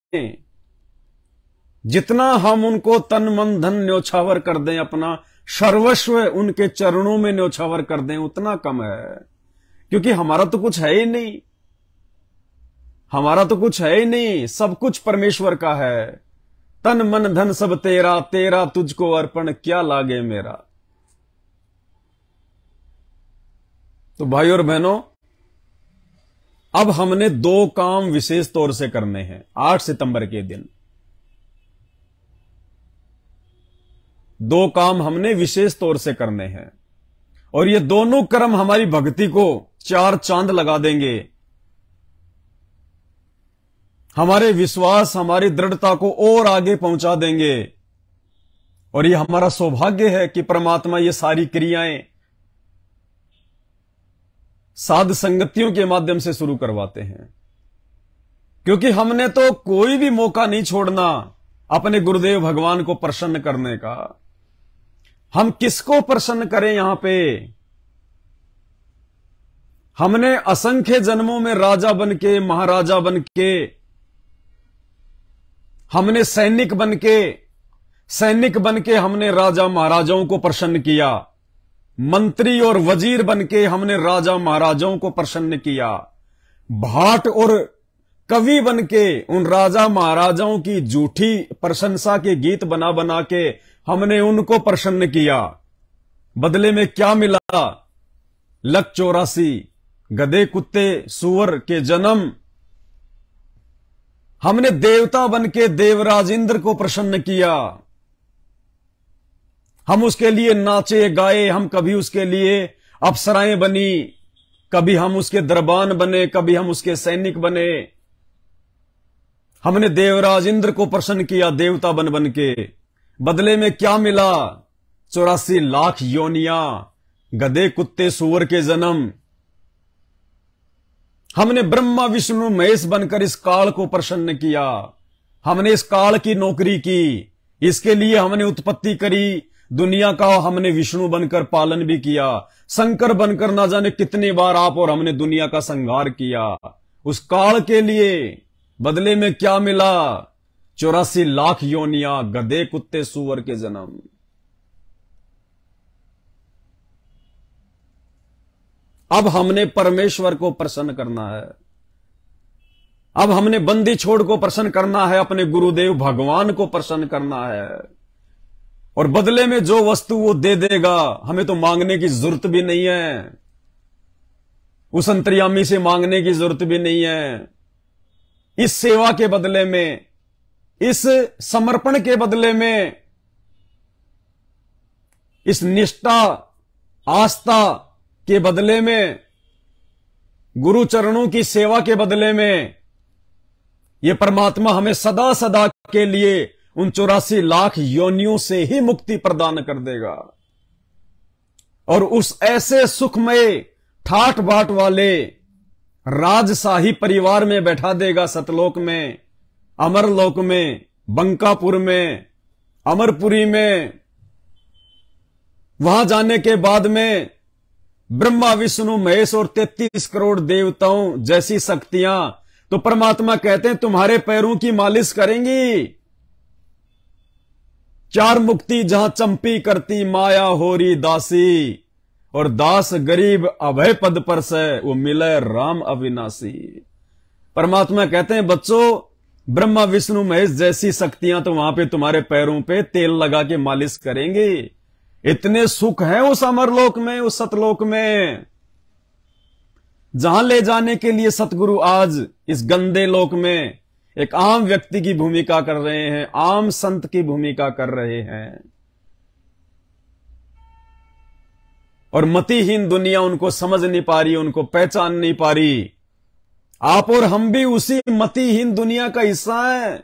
जितना हम उनको तन मन धन न्योछावर कर दें, अपना सर्वस्व उनके चरणों में न्योछावर कर दें, उतना कम है। क्योंकि हमारा तो कुछ है ही नहीं, हमारा तो कुछ है ही नहीं, सब कुछ परमेश्वर का है। तन मन धन सब तेरा, तेरा तुझको अर्पण क्या लागे मेरा। तो भाई और बहनों, अब हमने दो काम विशेष तौर से करने हैं 8 सितंबर के दिन। दो काम हमने विशेष तौर से करने हैं, और ये दोनों कर्म हमारी भक्ति को 4 चांद लगा देंगे, हमारे विश्वास, हमारी दृढ़ता को और आगे पहुंचा देंगे। और ये हमारा सौभाग्य है कि परमात्मा ये सारी क्रियाएं साध संगतियों के माध्यम से शुरू करवाते हैं। क्योंकि हमने तो कोई भी मौका नहीं छोड़ना अपने गुरुदेव भगवान को प्रसन्न करने का। हम किसको प्रसन्न करें यहां पे? हमने असंख्य जन्मों में राजा बनके, महाराजा बनके, हमने सैनिक बनके हमने राजा महाराजाओं को प्रसन्न किया। मंत्री और वजीर बनके हमने राजा महाराजाओं को प्रसन्न किया। भाट और कवि बनके उन राजा महाराजाओं की झूठी प्रशंसा के गीत बना बना के हमने उनको प्रसन्न किया। बदले में क्या मिला? लक 84 गधे कुत्ते सुअर के जन्म। हमने देवता बनके देवराज इंद्र को प्रसन्न किया। हम उसके लिए नाचे गाए, हम कभी उसके लिए अप्सराएं बनी, कभी हम उसके दरबान बने, कभी हम उसके सैनिक बने। हमने देवराज इंद्र को प्रसन्न किया देवता बन बन के। बदले में क्या मिला? 84 लाख योनियां, गधे कुत्ते सुअर के जन्म। हमने ब्रह्मा विष्णु महेश बनकर इस काल को प्रसन्न किया। हमने इस काल की नौकरी की, इसके लिए हमने उत्पत्ति करी। दुनिया का हमने विष्णु बनकर पालन भी किया। शंकर बनकर ना जाने कितनी बार आप और हमने दुनिया का संहार किया उस काल के लिए। बदले में क्या मिला? 84 लाख योनियां, गधे कुत्ते सुअर के जन्म। अब हमने परमेश्वर को प्रसन्न करना है। अब हमने बंदी छोड़ को प्रसन्न करना है, अपने गुरुदेव भगवान को प्रसन्न करना है, और बदले में जो वस्तु वो दे देगा, हमें तो मांगने की जरूरत भी नहीं है, उस अंतर्यामी से मांगने की जरूरत भी नहीं है। इस सेवा के बदले में, इस समर्पण के बदले में, इस निष्ठा आस्था के बदले में, गुरु चरणों की सेवा के बदले में, ये परमात्मा हमें सदा सदा के लिए उन 84 लाख योनियों से ही मुक्ति प्रदान कर देगा, और उस ऐसे सुखमय ठाठ बाट वाले राजशाही परिवार में बैठा देगा, सतलोक में, अमरलोक में, बंकापुर में, अमरपुरी में। वहां जाने के बाद में ब्रह्मा विष्णु महेश और 33 करोड़ देवताओं जैसी शक्तियां, तो परमात्मा कहते हैं तुम्हारे पैरों की मालिश करेंगी। चार मुक्ति जहां चंपी करती माया होरी दासी, और दास गरीब अभय पद पर से वो मिले राम अविनाशी। परमात्मा कहते हैं बच्चों, ब्रह्मा विष्णु महेश जैसी शक्तियां तो वहां पे तुम्हारे पैरों पे तेल लगा के मालिश करेंगे। इतने सुख हैं उस अमरलोक में, उस सतलोक में, जहां ले जाने के लिए सतगुरु आज इस गंदे लोक में एक आम व्यक्ति की भूमिका कर रहे हैं, आम संत की भूमिका कर रहे हैं, और मतिहीन दुनिया उनको समझ नहीं पा रही, उनको पहचान नहीं पा रही। आप और हम भी उसी मतिहीन दुनिया का हिस्सा है।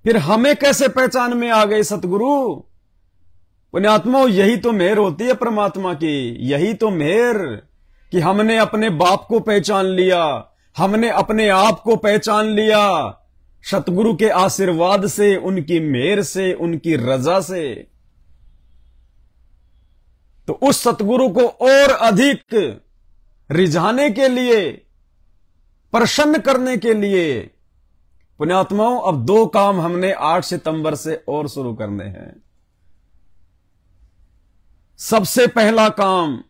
फिर हमें कैसे पहचान में आ गए सतगुरु? पुण्यात्मा, यही तो मेहर होती है परमात्मा की, यही तो मेहर कि हमने अपने बाप को पहचान लिया, हमने अपने आप को पहचान लिया, सतगुरु के आशीर्वाद से, उनकी मेहर से, उनकी रजा से। तो उस सतगुरु को और अधिक रिझाने के लिए, प्रसन्न करने के लिए, पुण्यात्माओं, अब 2 काम हमने 8 सितंबर से और शुरू करने हैं। सबसे पहला काम,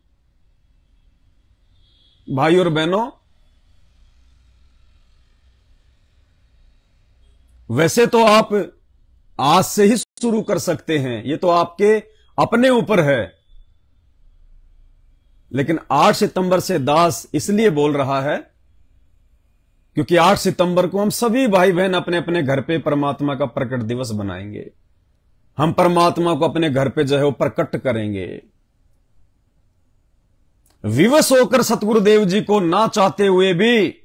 भाई और बहनों, वैसे तो आप आज से ही शुरू कर सकते हैं, ये तो आपके अपने ऊपर है, लेकिन 8 सितंबर से दास इसलिए बोल रहा है क्योंकि 8 सितंबर को हम सभी भाई बहन अपने अपने घर पे परमात्मा का प्रकट दिवस बनाएंगे। हम परमात्मा को अपने घर पे जो है वो प्रकट करेंगे। विवश होकर सतगुरुदेव जी को ना चाहते हुए भी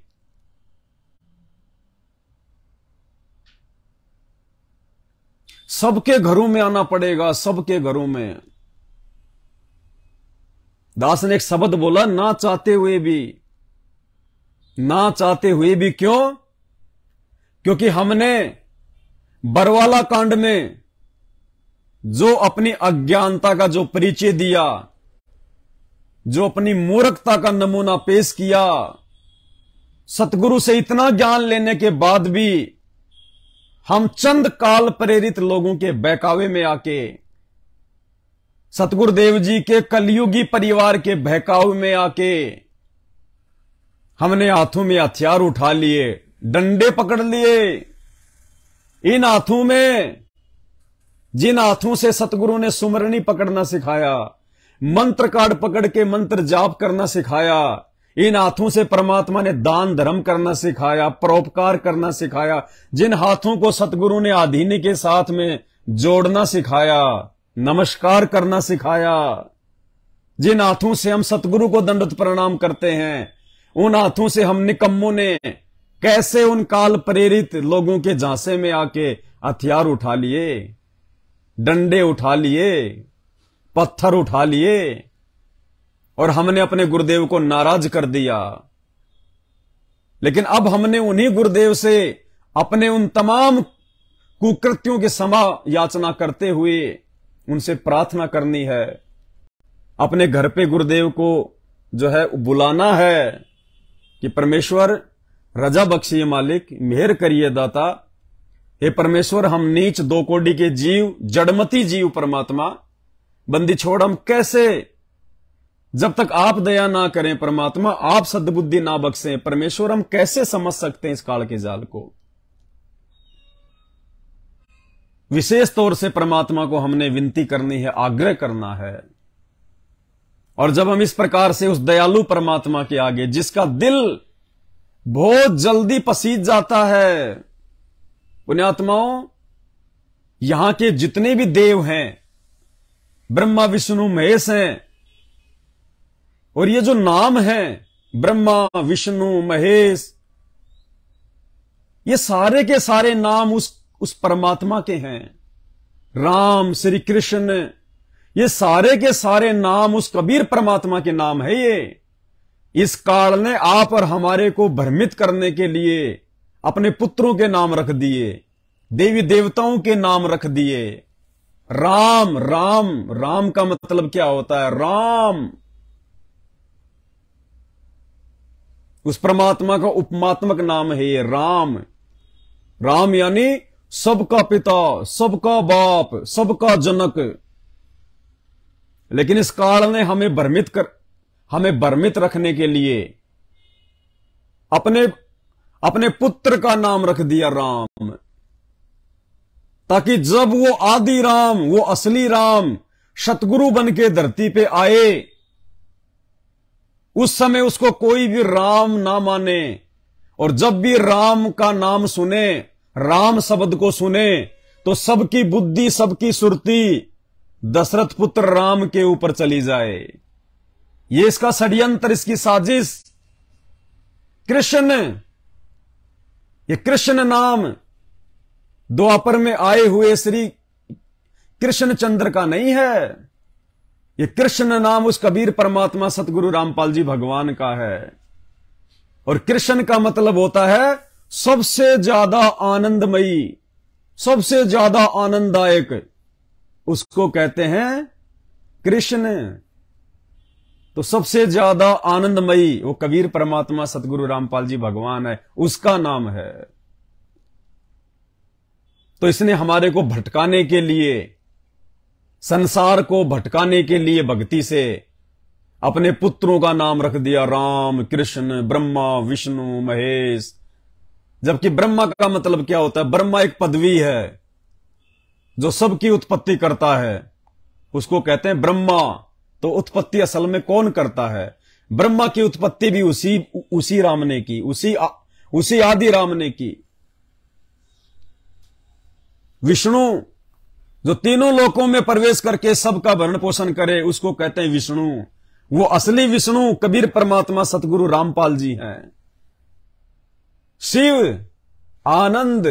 सबके घरों में आना पड़ेगा, सबके घरों में। दास ने एक शब्द बोला, ना चाहते हुए भी। ना चाहते हुए भी क्यों? क्योंकि हमने बरवाला कांड में जो अपनी अज्ञानता का जो परिचय दिया, जो अपनी मूर्खता का नमूना पेश किया, सतगुरु से इतना ज्ञान लेने के बाद भी हम चंद काल प्रेरित लोगों के बहकावे में आके, सतगुरुदेव जी के कलयुगी परिवार के बहकाव में आके, हमने हाथों में हथियार उठा लिए, डंडे पकड़ लिए। इन हाथों में, जिन हाथों से सतगुरु ने सुमरनी पकड़ना सिखाया, मंत्र कार्ड पकड़ के मंत्र जाप करना सिखाया, इन हाथों से परमात्मा ने दान धर्म करना सिखाया, परोपकार करना सिखाया, जिन हाथों को सतगुरु ने आधीनी के साथ में जोड़ना सिखाया, नमस्कार करना सिखाया, जिन हाथों से हम सतगुरु को दंडवत प्रणाम करते हैं, उन हाथों से हम निकम्मों ने कैसे उन काल प्रेरित लोगों के झांसे में आके हथियार उठा लिए, डंडे उठा लिए, पत्थर उठा लिए, और हमने अपने गुरुदेव को नाराज कर दिया। लेकिन अब हमने उन्हीं गुरुदेव से अपने उन तमाम कुकृत्यों की क्षमा याचना करते हुए उनसे प्रार्थना करनी है। अपने घर पे गुरुदेव को जो है बुलाना है कि परमेश्वर रजा बख्शिए, मालिक मेहर करिए दाता। हे परमेश्वर, हम नीच 2 कोटि के जीव, जड़मती जीव परमात्मा, बंदी छोड़ हम कैसे जब तक आप दया ना करें परमात्मा, आप सद्बुद्धि ना बख्शें परमेश्वर, हम कैसे समझ सकते हैं इस काल के जाल को। विशेष तौर से परमात्मा को हमने विनती करनी है, आग्रह करना है। और जब हम इस प्रकार से उस दयालु परमात्मा के आगे, जिसका दिल बहुत जल्दी पसीज जाता है, पुण्यात्माओं, यहां के जितने भी देव हैं, ब्रह्मा विष्णु महेश हैं, और ये जो नाम है ब्रह्मा विष्णु महेश, ये सारे के सारे नाम उस परमात्मा के हैं। राम, श्री कृष्ण, ये सारे के सारे नाम उस कबीर परमात्मा के नाम है। ये इस काल ने आप और हमारे को भ्रमित करने के लिए अपने पुत्रों के नाम रख दिए, देवी देवताओं के नाम रख दिए। राम राम राम का मतलब क्या होता है? राम उस परमात्मा का उपमात्मक नाम है ये राम। राम यानी सबका पिता, सबका बाप, सबका जनक। लेकिन इस काल ने हमें भ्रमित रखने के लिए अपने पुत्र का नाम रख दिया राम, ताकि जब वो आदि राम, वो असली राम सतगुरु बन के धरती पे आए, उस समय उसको कोई भी राम ना माने। और जब भी राम का नाम सुने, राम शब्द को सुने, तो सबकी बुद्धि, सबकी सुरती दशरथ पुत्र राम के ऊपर चली जाए। ये इसका षड्यंत्र, इसकी साजिश। कृष्ण, ये कृष्ण नाम द्वापर में आए हुए श्री कृष्णचंद्र का नहीं है। ये कृष्ण नाम उस कबीर परमात्मा सतगुरु रामपाल जी भगवान का है। और कृष्ण का मतलब होता है सबसे ज्यादा आनंदमयी, सबसे ज्यादा आनंददायक, उसको कहते हैं कृष्ण। तो सबसे ज्यादा आनंदमयी वो कबीर परमात्मा सतगुरु रामपाल जी भगवान है, उसका नाम है। तो इसने हमारे को भटकाने के लिए, संसार को भटकाने के लिए भक्ति से अपने पुत्रों का नाम रख दिया राम, कृष्ण, ब्रह्मा, विष्णु, महेश। जबकि ब्रह्मा का मतलब क्या होता है? ब्रह्मा एक पदवी है जो सबकी उत्पत्ति करता है, उसको कहते हैं ब्रह्मा। तो उत्पत्ति असल में कौन करता है? ब्रह्मा की उत्पत्ति भी उसी राम ने की, उसी आदि राम ने की। विष्णु जो तीनों लोकों में प्रवेश करके सबका भरण पोषण करे, उसको कहते हैं विष्णु। वो असली विष्णु कबीर परमात्मा सतगुरु रामपाल जी हैं। शिव, आनंद,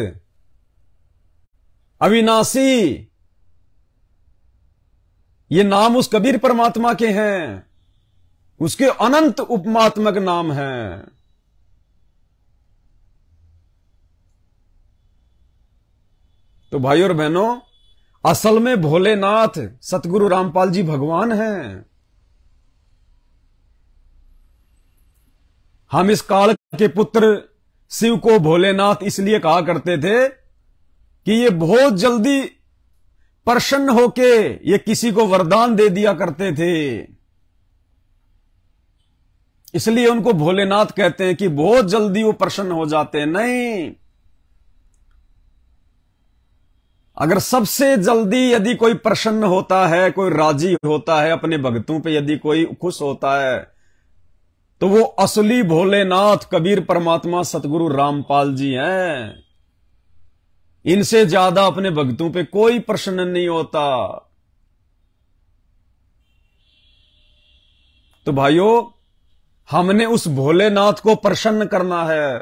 अविनाशी, ये नाम उस कबीर परमात्मा के हैं, उसके अनंत उपमात्मक नाम हैं। तो भाइयों और बहनों, असल में भोलेनाथ सतगुरु रामपाल जी भगवान हैं। हम इस काल के पुत्र शिव को भोलेनाथ इसलिए कहा करते थे कि ये बहुत जल्दी प्रसन्न होके ये किसी को वरदान दे दिया करते थे, इसलिए उनको भोलेनाथ कहते हैं कि बहुत जल्दी वो प्रसन्न हो जाते हैं। नहीं, अगर सबसे जल्दी यदि कोई प्रसन्न होता है, कोई राजी होता है अपने भक्तों पे, यदि कोई खुश होता है, तो वो असली भोलेनाथ कबीर परमात्मा सतगुरु रामपाल जी हैं। इनसे ज्यादा अपने भक्तों पे कोई प्रसन्न नहीं होता। तो भाइयों, हमने उस भोलेनाथ को प्रसन्न करना है।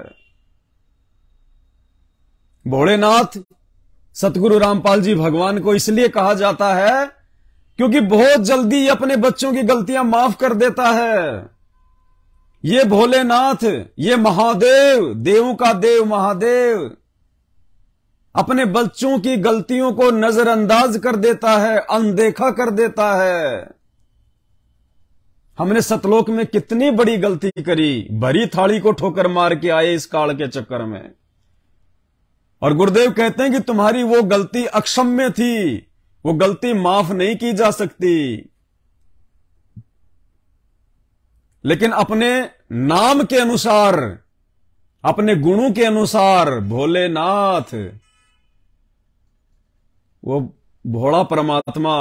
भोलेनाथ सतगुरु रामपाल जी भगवान को इसलिए कहा जाता है क्योंकि बहुत जल्दी अपने बच्चों की गलतियां माफ कर देता है। ये भोलेनाथ, ये महादेव, देवों का देव महादेव अपने बच्चों की गलतियों को नजरअंदाज कर देता है, अनदेखा कर देता है। हमने सतलोक में कितनी बड़ी गलती करी, भरी थाली को ठोकर मार के आए इस काल के चक्कर में। और गुरुदेव कहते हैं कि तुम्हारी वो गलती अक्षम्य थी, वो गलती माफ नहीं की जा सकती। लेकिन अपने नाम के अनुसार, अपने गुणों के अनुसार भोलेनाथ, वो भोला परमात्मा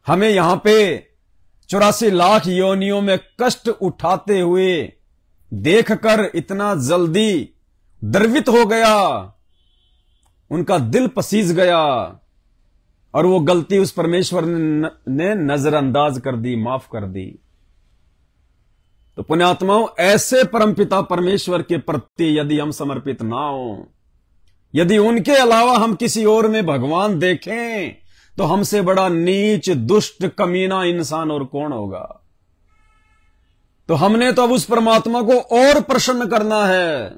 हमें यहां पे 84 लाख योनियों में कष्ट उठाते हुए देखकर इतना जल्दी द्रवित हो गया, उनका दिल पसीज गया और वो गलती उस परमेश्वर ने नजरअंदाज कर दी, माफ कर दी। तो पुण्यात्माओं, ऐसे परमपिता परमेश्वर के प्रति यदि हम समर्पित ना हो, यदि उनके अलावा हम किसी और में भगवान देखें, तो हमसे बड़ा नीच, दुष्ट, कमीना इंसान और कौन होगा। तो हमने तो अब उस परमात्मा को और प्रसन्न करना है,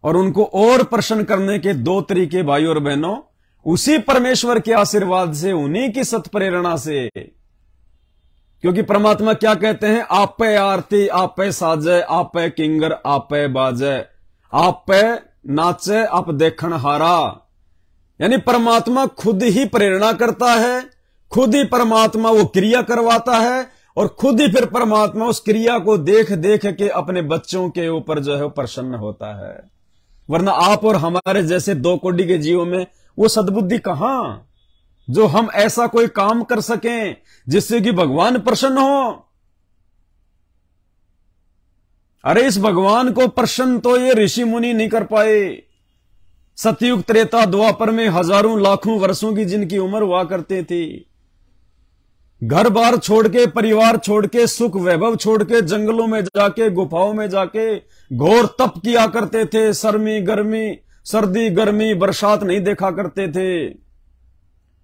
और उनको और प्रसन्न करने के दो तरीके भाई और बहनों, उसी परमेश्वर के आशीर्वाद से, उन्हीं की सत्प्रेरणा से। क्योंकि परमात्मा क्या कहते हैं, आप पे आरती, आप पे साजे, आप पे किंगर, आप पे बाजे, आप पे नाचे, आप देखण हारा। यानी परमात्मा खुद ही प्रेरणा करता है, खुद ही परमात्मा वो क्रिया करवाता है, और खुद ही फिर परमात्मा उस क्रिया को देख देख के अपने बच्चों के ऊपर जो है प्रसन्न होता है। वरना आप और हमारे जैसे दो कोटि के जीवों में वो सद्बुद्धि कहां, जो हम ऐसा कोई काम कर सकें जिससे कि भगवान प्रसन्न हो। अरे इस भगवान को प्रसन्न तो ये ऋषि मुनि नहीं कर पाए। सतयुग, त्रेता, द्वापर में हजारों लाखों वर्षों की जिनकी उम्र हुआ करती थी, घर बार छोड़ के, परिवार छोड़ के, सुख वैभव छोड़ के, जंगलों में जाके, गुफाओं में जाके घोर तप किया करते थे। सर्दी गर्मी बरसात नहीं देखा करते थे।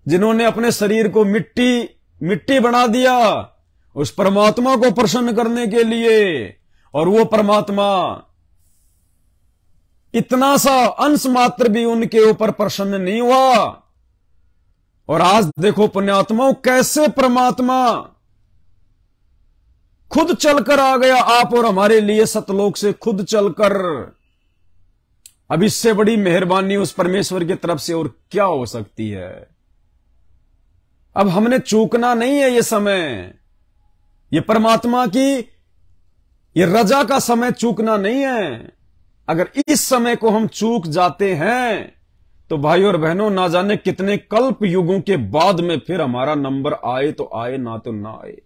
जिन्होंने अपने शरीर को मिट्टी बना दिया उस परमात्मा को प्रसन्न करने के लिए, और वो परमात्मा इतना सा अंश मात्र भी उनके ऊपर प्रसन्न नहीं हुआ। और आज देखो पुण्यात्माओं, कैसे परमात्मा खुद चलकर आ गया आप और हमारे लिए, सतलोक से खुद चलकर। अब इससे बड़ी मेहरबानी उस परमेश्वर की तरफ से और क्या हो सकती है। अब हमने चूकना नहीं है ये समय, ये परमात्मा की ये रजा का समय चूकना नहीं है। अगर इस समय को हम चूक जाते हैं तो भाई और बहनों, ना जाने कितने कल्प युगों के बाद में फिर हमारा नंबर आए तो आए, ना तो ना आए।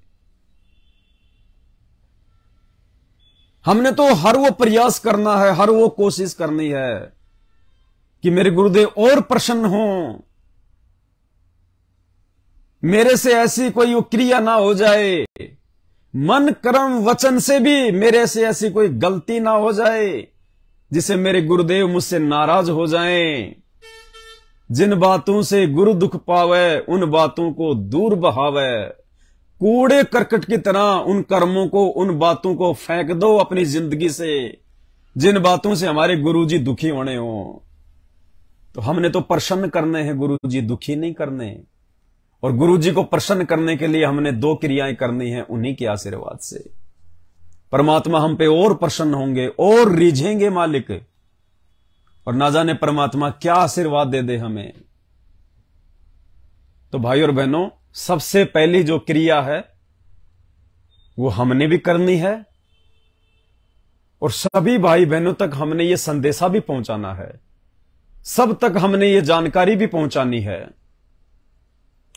हमने तो हर वो प्रयास करना है, हर वो कोशिश करनी है कि मेरे गुरुदेव और प्रसन्न हों, मेरे से ऐसी कोई वो क्रिया ना हो जाए, मन कर्म वचन से भी मेरे से ऐसी कोई गलती ना हो जाए जिसे मेरे गुरुदेव मुझसे नाराज हो जाएं। जिन बातों से गुरु दुख पावे, उन बातों को दूर बहावे। कूड़े करकट की तरह उन कर्मों को, उन बातों को फेंक दो अपनी जिंदगी से, जिन बातों से हमारे गुरुजी दुखी होने हो। तो हमने तो प्रसन्न करने हैं, गुरुजी दुखी नहीं करने। और गुरुजी को प्रसन्न करने के लिए हमने दो क्रियाएं करनी है, उन्हीं के आशीर्वाद से परमात्मा हम पे और प्रसन्न होंगे और रिझेंगे मालिक। और ना जाने परमात्मा क्या आशीर्वाद दे दे हमें। तो भाई और बहनों, सबसे पहली जो क्रिया है वो हमने भी करनी है, और सभी भाई बहनों तक हमने ये संदेशा भी पहुंचाना है, सब तक हमने ये जानकारी भी पहुंचानी है।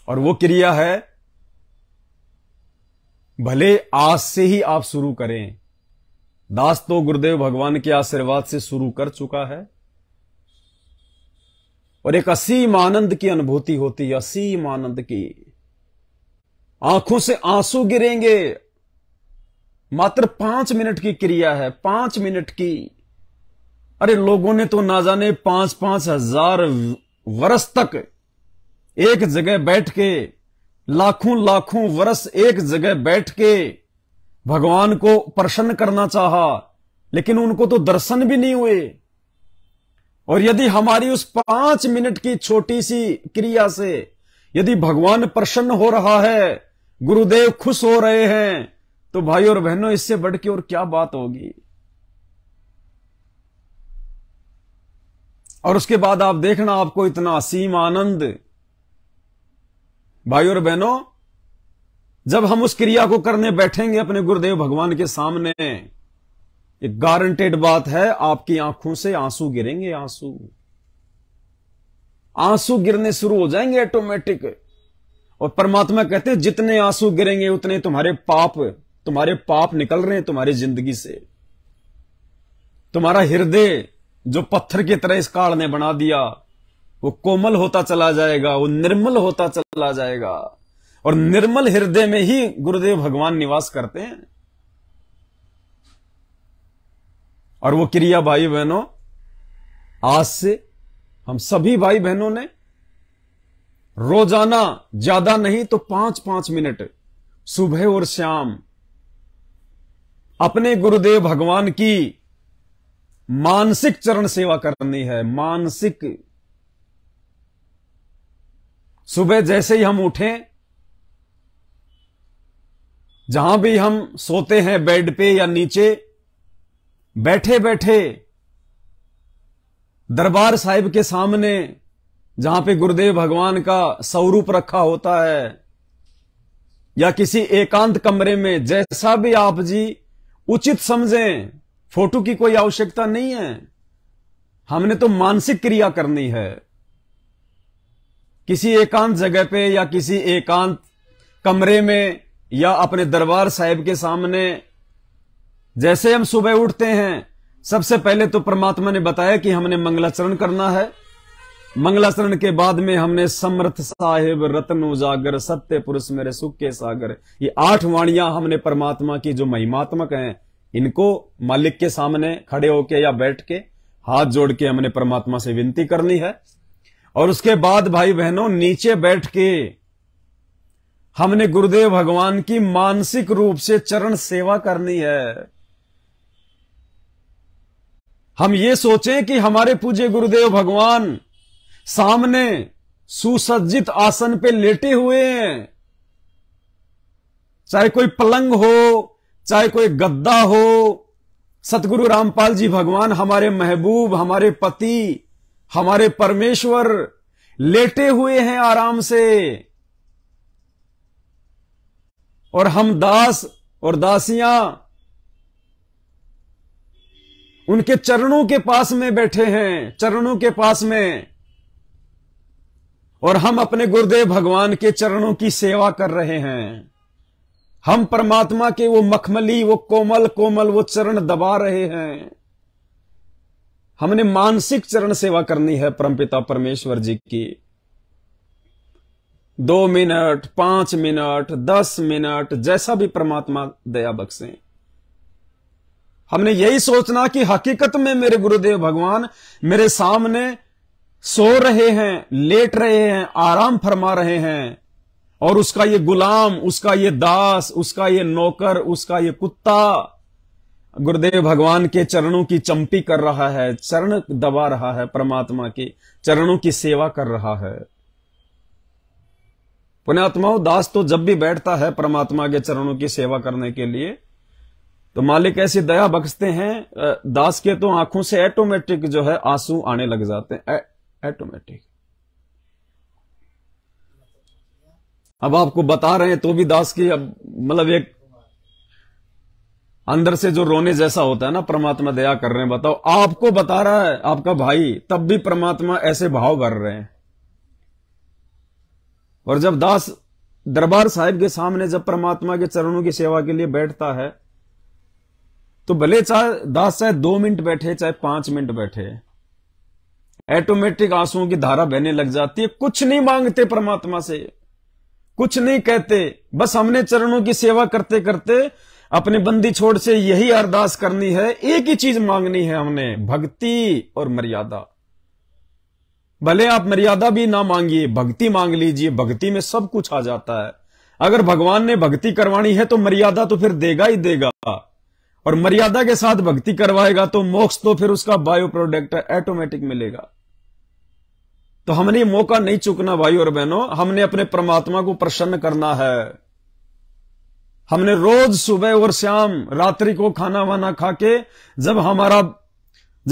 और वो क्रिया है, भले आज से ही आप शुरू करें। दास तो गुरुदेव भगवान के आशीर्वाद से शुरू कर चुका है, और एक असीम आनंद की अनुभूति होती है, असीम आनंद की। आंखों से आंसू गिरेंगे। मात्र 5 मिनट की क्रिया है, 5 मिनट की। अरे लोगों ने तो ना जाने 5-5 हजार वर्ष तक एक जगह बैठ के, लाखों वर्ष एक जगह बैठ के भगवान को प्रसन्न करना चाहा, लेकिन उनको तो दर्शन भी नहीं हुए। और यदि हमारी उस 5 मिनट की छोटी सी क्रिया से यदि भगवान प्रसन्न हो रहा है, गुरुदेव खुश हो रहे हैं, तो भाई और बहनों, इससे बढ़ के और क्या बात होगी। और उसके बाद आप देखना, आपको इतना असीम आनंद। भाई और बहनों, जब हम उस क्रिया को करने बैठेंगे अपने गुरुदेव भगवान के सामने, एक गारंटेड बात है, आपकी आंखों से आंसू गिरेंगे। आंसू गिरने शुरू हो जाएंगे ऑटोमेटिक। और परमात्मा कहते हैं जितने आंसू गिरेंगे उतने तुम्हारे पाप निकल रहे हैं तुम्हारी जिंदगी से। तुम्हारा हृदय जो पत्थर की तरह इस काल ने बना दिया, वो कोमल होता चला जाएगा, वो निर्मल होता चला जाएगा। और निर्मल हृदय में ही गुरुदेव भगवान निवास करते हैं। और वो क्रिया भाई बहनों, आज से हम सभी भाई बहनों ने रोजाना, ज्यादा नहीं तो 5-5 मिनट सुबह और शाम अपने गुरुदेव भगवान की मानसिक चरण सेवा करनी है। मानसिक, सुबह जैसे ही हम उठें, जहां भी हम सोते हैं बेड पे या नीचे, बैठे बैठे दरबार साहिब के सामने जहां पे गुरुदेव भगवान का स्वरूप रखा होता है, या किसी एकांत कमरे में, जैसा भी आप जी उचित समझें, फोटो की कोई आवश्यकता नहीं है। हमने तो मानसिक क्रिया करनी है। किसी एकांत जगह पे या किसी एकांत कमरे में या अपने दरबार साहिब के सामने जैसे हम सुबह उठते हैं, सबसे पहले तो परमात्मा ने बताया कि हमने मंगलाचरण करना है। मंगलाचरण के बाद में हमने समर्थ साहिब, रत्न उजागर, सत्य पुरुष मेरे सुख के सागर, ये 8 वाणियां हमने परमात्मा की जो महिमात्मक हैं, इनको मालिक के सामने खड़े होके या बैठ के हाथ जोड़ के हमने परमात्मा से विनती करनी है। और उसके बाद भाई बहनों, नीचे बैठ के हमने गुरुदेव भगवान की मानसिक रूप से चरण सेवा करनी है। हम ये सोचें कि हमारे पूज्य गुरुदेव भगवान सामने सुसज्जित आसन पे लेटे हुए हैं। चाहे कोई पलंग हो, चाहे कोई गद्दा हो, सतगुरु रामपाल जी भगवान हमारे महबूब, हमारे पति, हमारे परमेश्वर लेटे हुए हैं आराम से। और हम दास और दासियां उनके चरणों के पास में बैठे हैं, चरणों के पास में, और हम अपने गुरुदेव भगवान के चरणों की सेवा कर रहे हैं। हम परमात्मा के वो मखमली, वो कोमल कोमल वो चरण दबा रहे हैं। हमने मानसिक चरण सेवा करनी है परमपिता परमेश्वर जी की। 2 मिनट, 5 मिनट, 10 मिनट, जैसा भी परमात्मा दया बख्शें। हमने यही सोचना कि हकीकत में मेरे गुरुदेव भगवान मेरे सामने सो रहे हैं, लेट रहे हैं, आराम फरमा रहे हैं, और उसका ये गुलाम, उसका ये दास, उसका ये नौकर, उसका ये कुत्ता गुरुदेव भगवान के चरणों की चंपी कर रहा है, चरण दबा रहा है, परमात्मा के चरणों की सेवा कर रहा है। पुण्यात्माओं, दास तो जब भी बैठता है परमात्मा के चरणों की सेवा करने के लिए, तो मालिक ऐसी दया बख्शते हैं, दास के तो आंखों से ऑटोमेटिक जो है आंसू आने लग जाते हैं, ऑटोमेटिक। अब आपको बता रहे हैं तो भी दास की अब मतलब एक अंदर से जो रोने जैसा होता है ना, परमात्मा दया कर रहे हैं। बताओ, आपको बता रहा है आपका भाई, तब भी परमात्मा ऐसे भाव भर रहे हैं। और जब दास दरबार साहिब के सामने जब परमात्मा के चरणों की सेवा के लिए बैठता है, तो भले चाहे दास चाहे 2 मिनट बैठे, चाहे 5 मिनट बैठे, ऑटोमेटिक आंसुओं की धारा बहने लग जाती है। कुछ नहीं मांगते परमात्मा से, कुछ नहीं कहते, बस हमने चरणों की सेवा करते करते अपने बंदी छोड़ से यही अरदास करनी है, एक ही चीज मांगनी है हमने, भक्ति और मर्यादा। भले आप मर्यादा भी ना मांगिए, भक्ति मांग लीजिए, भक्ति में सब कुछ आ जाता है। अगर भगवान ने भक्ति करवानी है तो मर्यादा तो फिर देगा ही देगा, और मर्यादा के साथ भक्ति करवाएगा तो मोक्ष तो फिर उसका बायो प्रोडक्ट ऑटोमेटिक मिलेगा। तो हमने मौका नहीं चूकना भाई और बहनों, हमने अपने परमात्मा को प्रसन्न करना है। हमने रोज सुबह और शाम रात्रि को खाना वाना खा के जब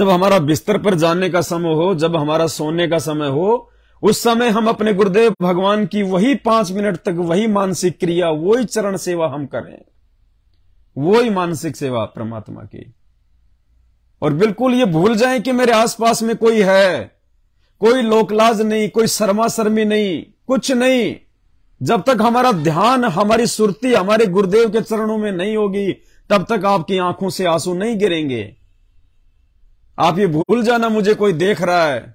हमारा बिस्तर पर जाने का समय हो, जब हमारा सोने का समय हो, उस समय हम अपने गुरुदेव भगवान की वही 5 मिनट तक वही मानसिक क्रिया, वही चरण सेवा हम करें, वही मानसिक सेवा परमात्मा की। और बिल्कुल ये भूल जाएं कि मेरे आसपास में कोई है, कोई लोकलाज नहीं, कोई शर्मा शर्मी नहीं, कुछ नहीं। जब तक हमारा ध्यान, हमारी सुरती हमारे गुरुदेव के चरणों में नहीं होगी, तब तक आपकी आंखों से आंसू नहीं गिरेंगे। आप ये भूल जाना मुझे कोई देख रहा है।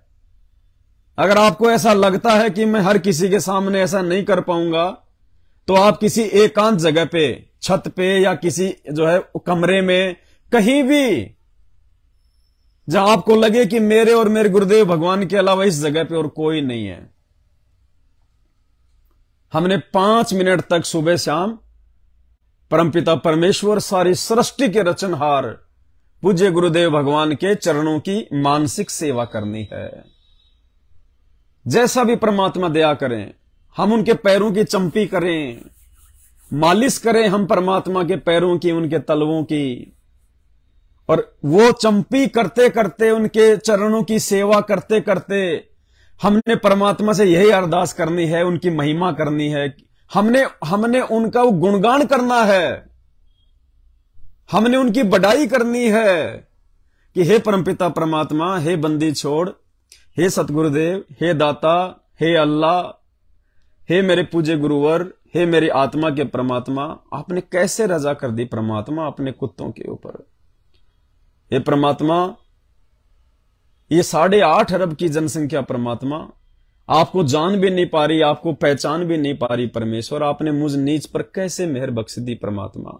अगर आपको ऐसा लगता है कि मैं हर किसी के सामने ऐसा नहीं कर पाऊंगा, तो आप किसी एकांत जगह पे, छत पे या किसी जो है कमरे में, कहीं भी जहां आपको लगे कि मेरे और मेरे गुरुदेव भगवान के अलावा इस जगह पे और कोई नहीं है, हमने 5 मिनट तक सुबह शाम परमपिता परमेश्वर, सारी सृष्टि के रचनहार पूज्य गुरुदेव भगवान के चरणों की मानसिक सेवा करनी है। जैसा भी परमात्मा दया करें, हम उनके पैरों की चंपी करें, मालिश करें हम परमात्मा के पैरों की, उनके तलवों की, और वो चंपी करते करते, उनके चरणों की सेवा करते करते हमने परमात्मा से यही अरदास करनी है, उनकी महिमा करनी है। हमने उनका वो गुणगान करना है, हमने उनकी बड़ाई करनी है कि हे परमपिता परमात्मा, हे बंदी छोड़, हे सतगुरुदेव, हे दाता, हे अल्लाह, हे मेरे पूज्य गुरुवर, हे मेरी आत्मा के परमात्मा, आपने कैसे रजा कर दी परमात्मा अपने कुत्तों के ऊपर। हे परमात्मा, ये 8.5 अरब की जनसंख्या परमात्मा आपको जान भी नहीं पा रही, आपको पहचान भी नहीं पा रही परमेश्वर, आपने मुझ नीच पर कैसे मेहर बख्श दी परमात्मा।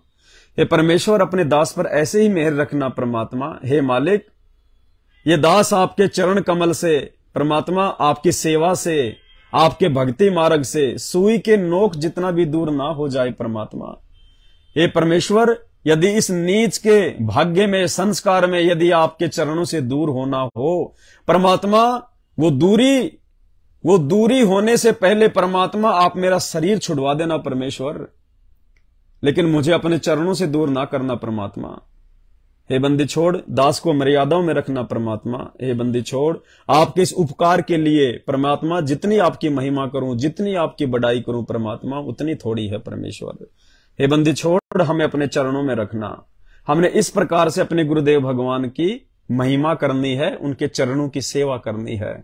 हे परमेश्वर, अपने दास पर ऐसे ही मेहर रखना परमात्मा। हे मालिक, ये दास आपके चरण कमल से परमात्मा, आपकी सेवा से, आपके भक्ति मार्ग से सुई के नोक जितना भी दूर ना हो जाए परमात्मा। हे परमेश्वर, यदि इस नीच के भाग्य में, संस्कार में, यदि आपके चरणों से दूर होना हो परमात्मा, वो दूरी होने से पहले परमात्मा आप मेरा शरीर छुड़वा देना परमेश्वर, लेकिन मुझे अपने चरणों से दूर ना करना परमात्मा। हे बंदी छोड़, दास को मर्यादाओं में रखना परमात्मा। हे बंदी छोड़, आपके इस उपकार के लिए परमात्मा जितनी आपकी महिमा करूं, जितनी आपकी बड़ाई करूं परमात्मा, उतनी थोड़ी है परमेश्वर। हे बंदी छोड़, हमें अपने चरणों में रखना। हमने इस प्रकार से अपने गुरुदेव भगवान की महिमा करनी है, उनके चरणों की सेवा करनी है।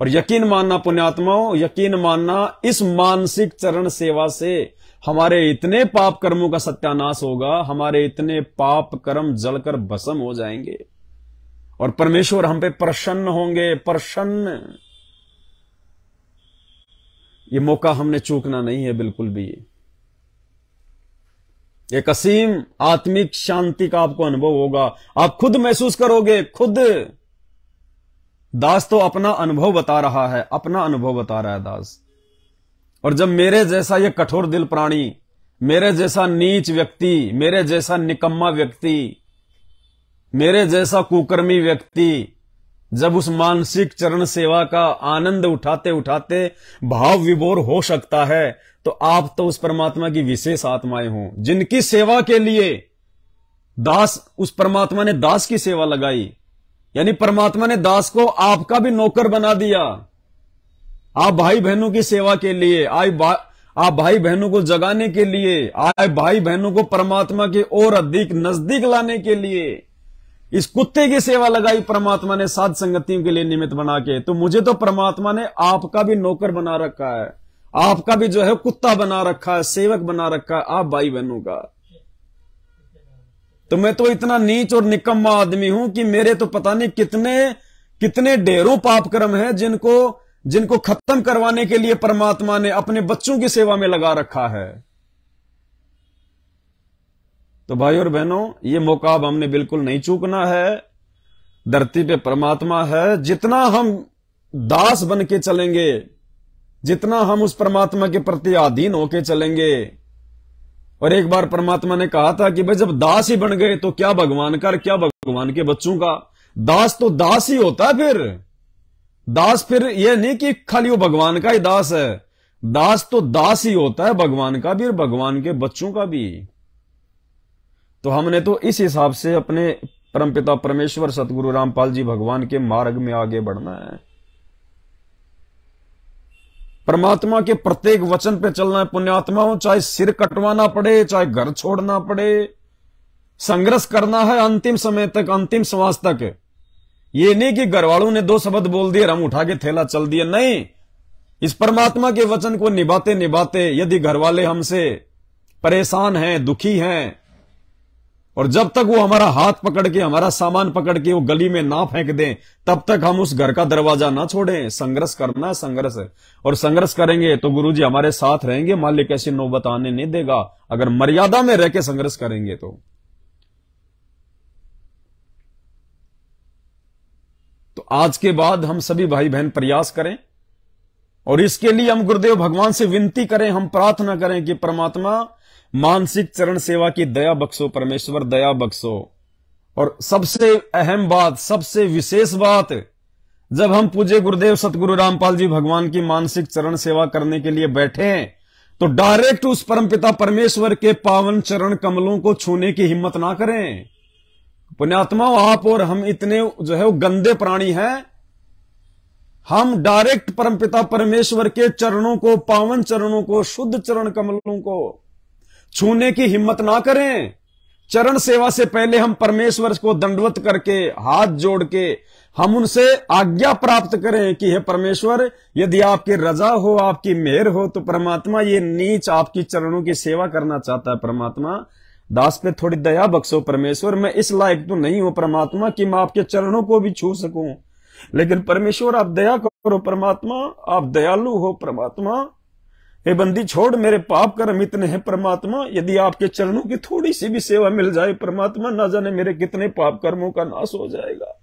और यकीन मानना पुण्यात्माओं, यकीन मानना, इस मानसिक चरण सेवा से हमारे इतने पाप कर्मों का सत्यानाश होगा, हमारे इतने पाप कर्म जलकर भस्म हो जाएंगे और परमेश्वर हम पे प्रसन्न होंगे, प्रसन्न। ये मौका हमने चूकना नहीं है बिल्कुल भी। एक असीम आत्मिक शांति का आपको अनुभव होगा, आप खुद महसूस करोगे, खुद। दास तो अपना अनुभव बता रहा है, अपना अनुभव बता रहा है दास। और जब मेरे जैसा ये कठोर दिल प्राणी, मेरे जैसा नीच व्यक्ति, मेरे जैसा निकम्मा व्यक्ति, मेरे जैसा कुकर्मी व्यक्ति जब उस मानसिक चरण सेवा का आनंद उठाते उठाते भाव विभोर हो सकता है, तो आप तो उस परमात्मा की विशेष आत्माएं हों, जिनकी सेवा के लिए दास, उस परमात्मा ने दास की सेवा लगाई। यानी परमात्मा ने दास को आपका भी नौकर बना दिया। आप भाई बहनों की सेवा के लिए आप भाई बहनों को जगाने के लिए, आप भाई बहनों को परमात्मा के और अधिक नजदीक लाने के लिए इस कुत्ते की सेवा लगाई परमात्मा ने, साध संगतियों के लिए निमित्त बना के। तो मुझे तो परमात्मा ने आपका भी नौकर बना रखा है, आपका भी जो है कुत्ता बना रखा है, सेवक बना रखा है, आप भाई बहनों का। तो मैं तो इतना नीच और निकम्मा आदमी हूं कि मेरे तो पता नहीं कितने ढेरों पाप कर्म है जिनको खत्म करवाने के लिए परमात्मा ने अपने बच्चों की सेवा में लगा रखा है। तो भाई और बहनों, ये मौका अब हमने बिल्कुल नहीं चूकना है। धरती पे परमात्मा है, जितना हम दास बन के चलेंगे, जितना हम उस परमात्मा के प्रति अधीन होके चलेंगे। और एक बार परमात्मा ने कहा था कि भाई जब दास ही बन गए तो क्या भगवान का, क्या भगवान के बच्चों का। दास तो दास ही होता है। फिर दास फिर यह नहीं कि खाली वो भगवान का ही दास है, दास तो दास ही होता है, भगवान का भी और भगवान के बच्चों का भी। तो हमने तो इस हिसाब से अपने परमपिता परमेश्वर सतगुरु रामपाल जी भगवान के मार्ग में आगे बढ़ना है। परमात्मा के प्रत्येक वचन पे चलना है पुण्यात्माओं, चाहे सिर कटवाना पड़े, चाहे घर छोड़ना पड़े, संघर्ष करना है अंतिम समय तक, अंतिम श्वास तक। ये नहीं कि घर वालों ने 2 शब्द बोल दिए हम उठा के थैला चल दिया, नहीं। इस परमात्मा के वचन को निभाते निभाते यदि घर वाले हमसे परेशान हैं, दुखी हैं, और जब तक वो हमारा हाथ पकड़ के, हमारा सामान पकड़ के वो गली में ना फेंक दें, तब तक हम उस घर का दरवाजा ना छोड़ें। संघर्ष करना, संघर्ष है। और संघर्ष करेंगे तो गुरुजी हमारे साथ रहेंगे, मालिक ऐसी नौबत आने नहीं देगा, अगर मर्यादा में रह के संघर्ष करेंगे तो आज के बाद हम सभी भाई बहन प्रयास करें, और इसके लिए हम गुरुदेव भगवान से विनती करें, हम प्रार्थना करें कि परमात्मा मानसिक चरण सेवा की दया बख्शो, परमेश्वर दया बख्शो। और सबसे अहम बात, सबसे विशेष बात, जब हम पूज्य गुरुदेव सतगुरु रामपाल जी भगवान की मानसिक चरण सेवा करने के लिए बैठे तो डायरेक्ट उस परमपिता परमेश्वर के पावन चरण कमलों को छूने की हिम्मत ना करें। पुण्यात्मा, आप और हम इतने जो है वो गंदे प्राणी हैं, हम डायरेक्ट परमपिता परमेश्वर के चरणों को, पावन चरणों को, शुद्ध चरण कमलों को छूने की हिम्मत ना करें। चरण सेवा से पहले हम परमेश्वर को दंडवत करके, हाथ जोड़ के हम उनसे आज्ञा प्राप्त करें कि हे परमेश्वर, यदि आपकी रजा हो, आपकी मेहर हो तो परमात्मा ये नीच आपकी चरणों की सेवा करना चाहता है। परमात्मा दास पे थोड़ी दया बख्शो परमेश्वर, मैं इस लायक तो नहीं हूं परमात्मा कि मैं आपके चरणों को भी छू सकूं, लेकिन परमेश्वर आप दया करो परमात्मा, आप दयालु हो परमात्मा। हे बंदी छोड़, मेरे पाप कर्म इतने हैं परमात्मा, यदि आपके चरणों की थोड़ी सी भी सेवा मिल जाए परमात्मा, ना जाने मेरे कितने पाप कर्मों का नाश हो जाएगा।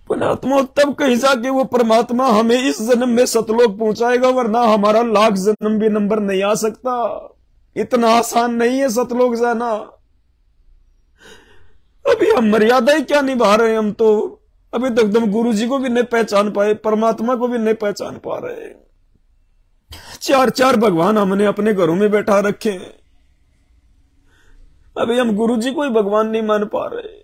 पुण्यात्मा, तब कहीं जाके वो परमात्मा हमें इस जन्म में सतलोक पहुंचाएगा, वरना हमारा लाख जन्म भी नंबर नहीं आ सकता। इतना आसान नहीं है सतलोक जाना। अभी हम मर्यादा ही क्या निभा रहे हैं, हम तो अभी तक हम गुरु जी को भी नहीं पहचान पाए, परमात्मा को भी नहीं पहचान पा रहे। 4 भगवान हमने अपने घरों में बैठा रखे हैं, अभी हम गुरु जी को ही भगवान नहीं मान पा रहे।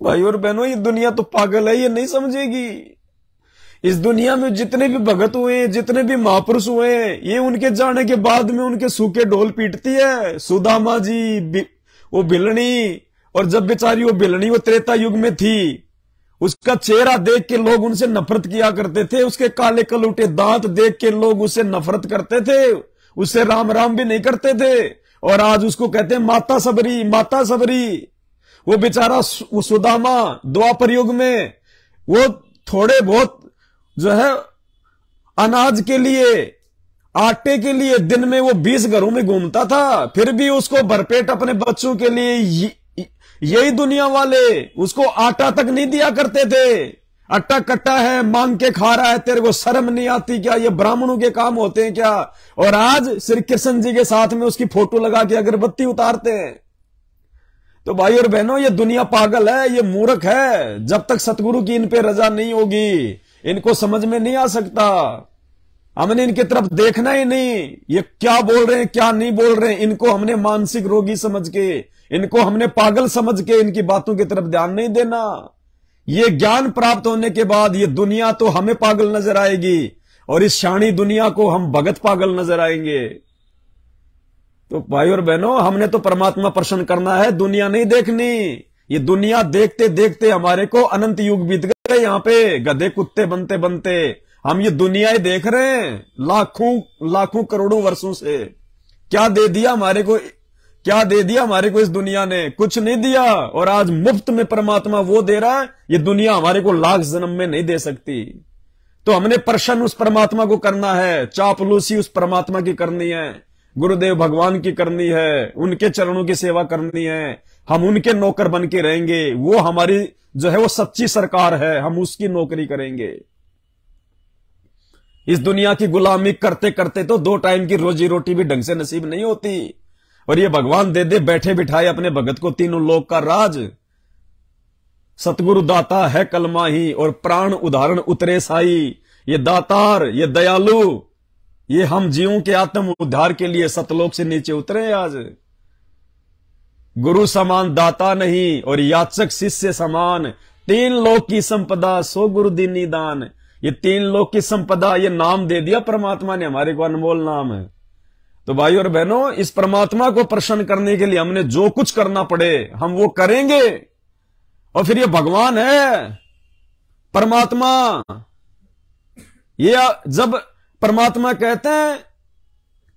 भाई और बहनों, ये दुनिया तो पागल है, ये नहीं समझेगी। इस दुनिया में जितने भी भगत हुए, जितने भी महापुरुष हुए, ये उनके जाने के बाद में उनके सूखे ढोल पीटती है। सुदामा जी, वो भिलनी, और जब बेचारी वो भिलनी वो त्रेता युग में थी, उसका चेहरा देख के लोग उनसे नफरत किया करते थे, उसके काले कलूटे दांत देख के लोग उससे नफरत करते थे, उससे राम राम भी नहीं करते थे। और आज उसको कहते हैं माता सबरी, माता सबरी। वो बेचारा सुदामा द्वापर युग में वो थोड़े बहुत जो है अनाज के लिए, आटे के लिए दिन में वो 20 घरों में घूमता था, फिर भी उसको भरपेट अपने बच्चों के लिए यही दुनिया वाले उसको आटा तक नहीं दिया करते थे। अट्टा कट्टा है, मांग के खा रहा है, तेरे को शर्म नहीं आती क्या? ये ब्राह्मणों के काम होते हैं क्या? और आज श्री कृष्ण जी के साथ में उसकी फोटो लगा के अगरबत्ती उतारते हैं। तो भाई और बहनों, ये दुनिया पागल है, ये मूर्ख है। जब तक सतगुरु की इन पे रजा नहीं होगी, इनको समझ में नहीं आ सकता। हमने इनकी तरफ देखना ही नहीं, ये क्या बोल रहे हैं क्या नहीं बोल रहे हैं, इनको हमने मानसिक रोगी समझ के, इनको हमने पागल समझ के इनकी बातों की तरफ ध्यान नहीं देना। ये ज्ञान प्राप्त होने के बाद ये दुनिया तो हमें पागल नजर आएगी, और इस शानी दुनिया को हम भगत पागल नजर आएंगे। तो भाई और बहनों, हमने तो परमात्मा प्रसन्न करना है, दुनिया नहीं देखनी। ये दुनिया देखते देखते हमारे को अनंत युग बीत गए, यहाँ पे गधे कुत्ते बनते बनते हम ये दुनिया ही देख रहे हैं। लाखों करोड़ों वर्षों से क्या दे दिया हमारे को, क्या दे दिया हमारे को इस दुनिया ने? कुछ नहीं दिया। और आज मुफ्त में परमात्मा वो दे रहा है, ये दुनिया हमारे को लाख जन्म में नहीं दे सकती। तो हमने प्रसन्न उस परमात्मा को करना है, चापलूसी उस परमात्मा की करनी है, गुरुदेव भगवान की करनी है, उनके चरणों की सेवा करनी है। हम उनके नौकर बन के रहेंगे, वो हमारी जो है वो सच्ची सरकार है, हम उसकी नौकरी करेंगे। इस दुनिया की गुलामी करते करते तो 2 टाइम की रोजी रोटी भी ढंग से नसीब नहीं होती। और ये भगवान दे दे बैठे बिठाए अपने भगत को 3 लोक का राज, सतगुरु दाता है कलमा ही और प्राण उदाहरण उतरे साई। ये दातार, ये दयालु, ये हम जीवों के आत्म उद्धार के लिए सतलोक से नीचे उतरे आज। गुरु समान दाता नहीं और याचक शिष्य समान। 3 लोक की संपदा सो गुरु दीनी दान। ये 3 लोक की संपदा, ये नाम दे दिया परमात्मा ने हमारे को, अनमोल नाम है। तो भाई और बहनों, इस परमात्मा को प्रसन्न करने के लिए हमने जो कुछ करना पड़े हम वो करेंगे। और फिर ये भगवान है परमात्मा। ये जब परमात्मा कहते हैं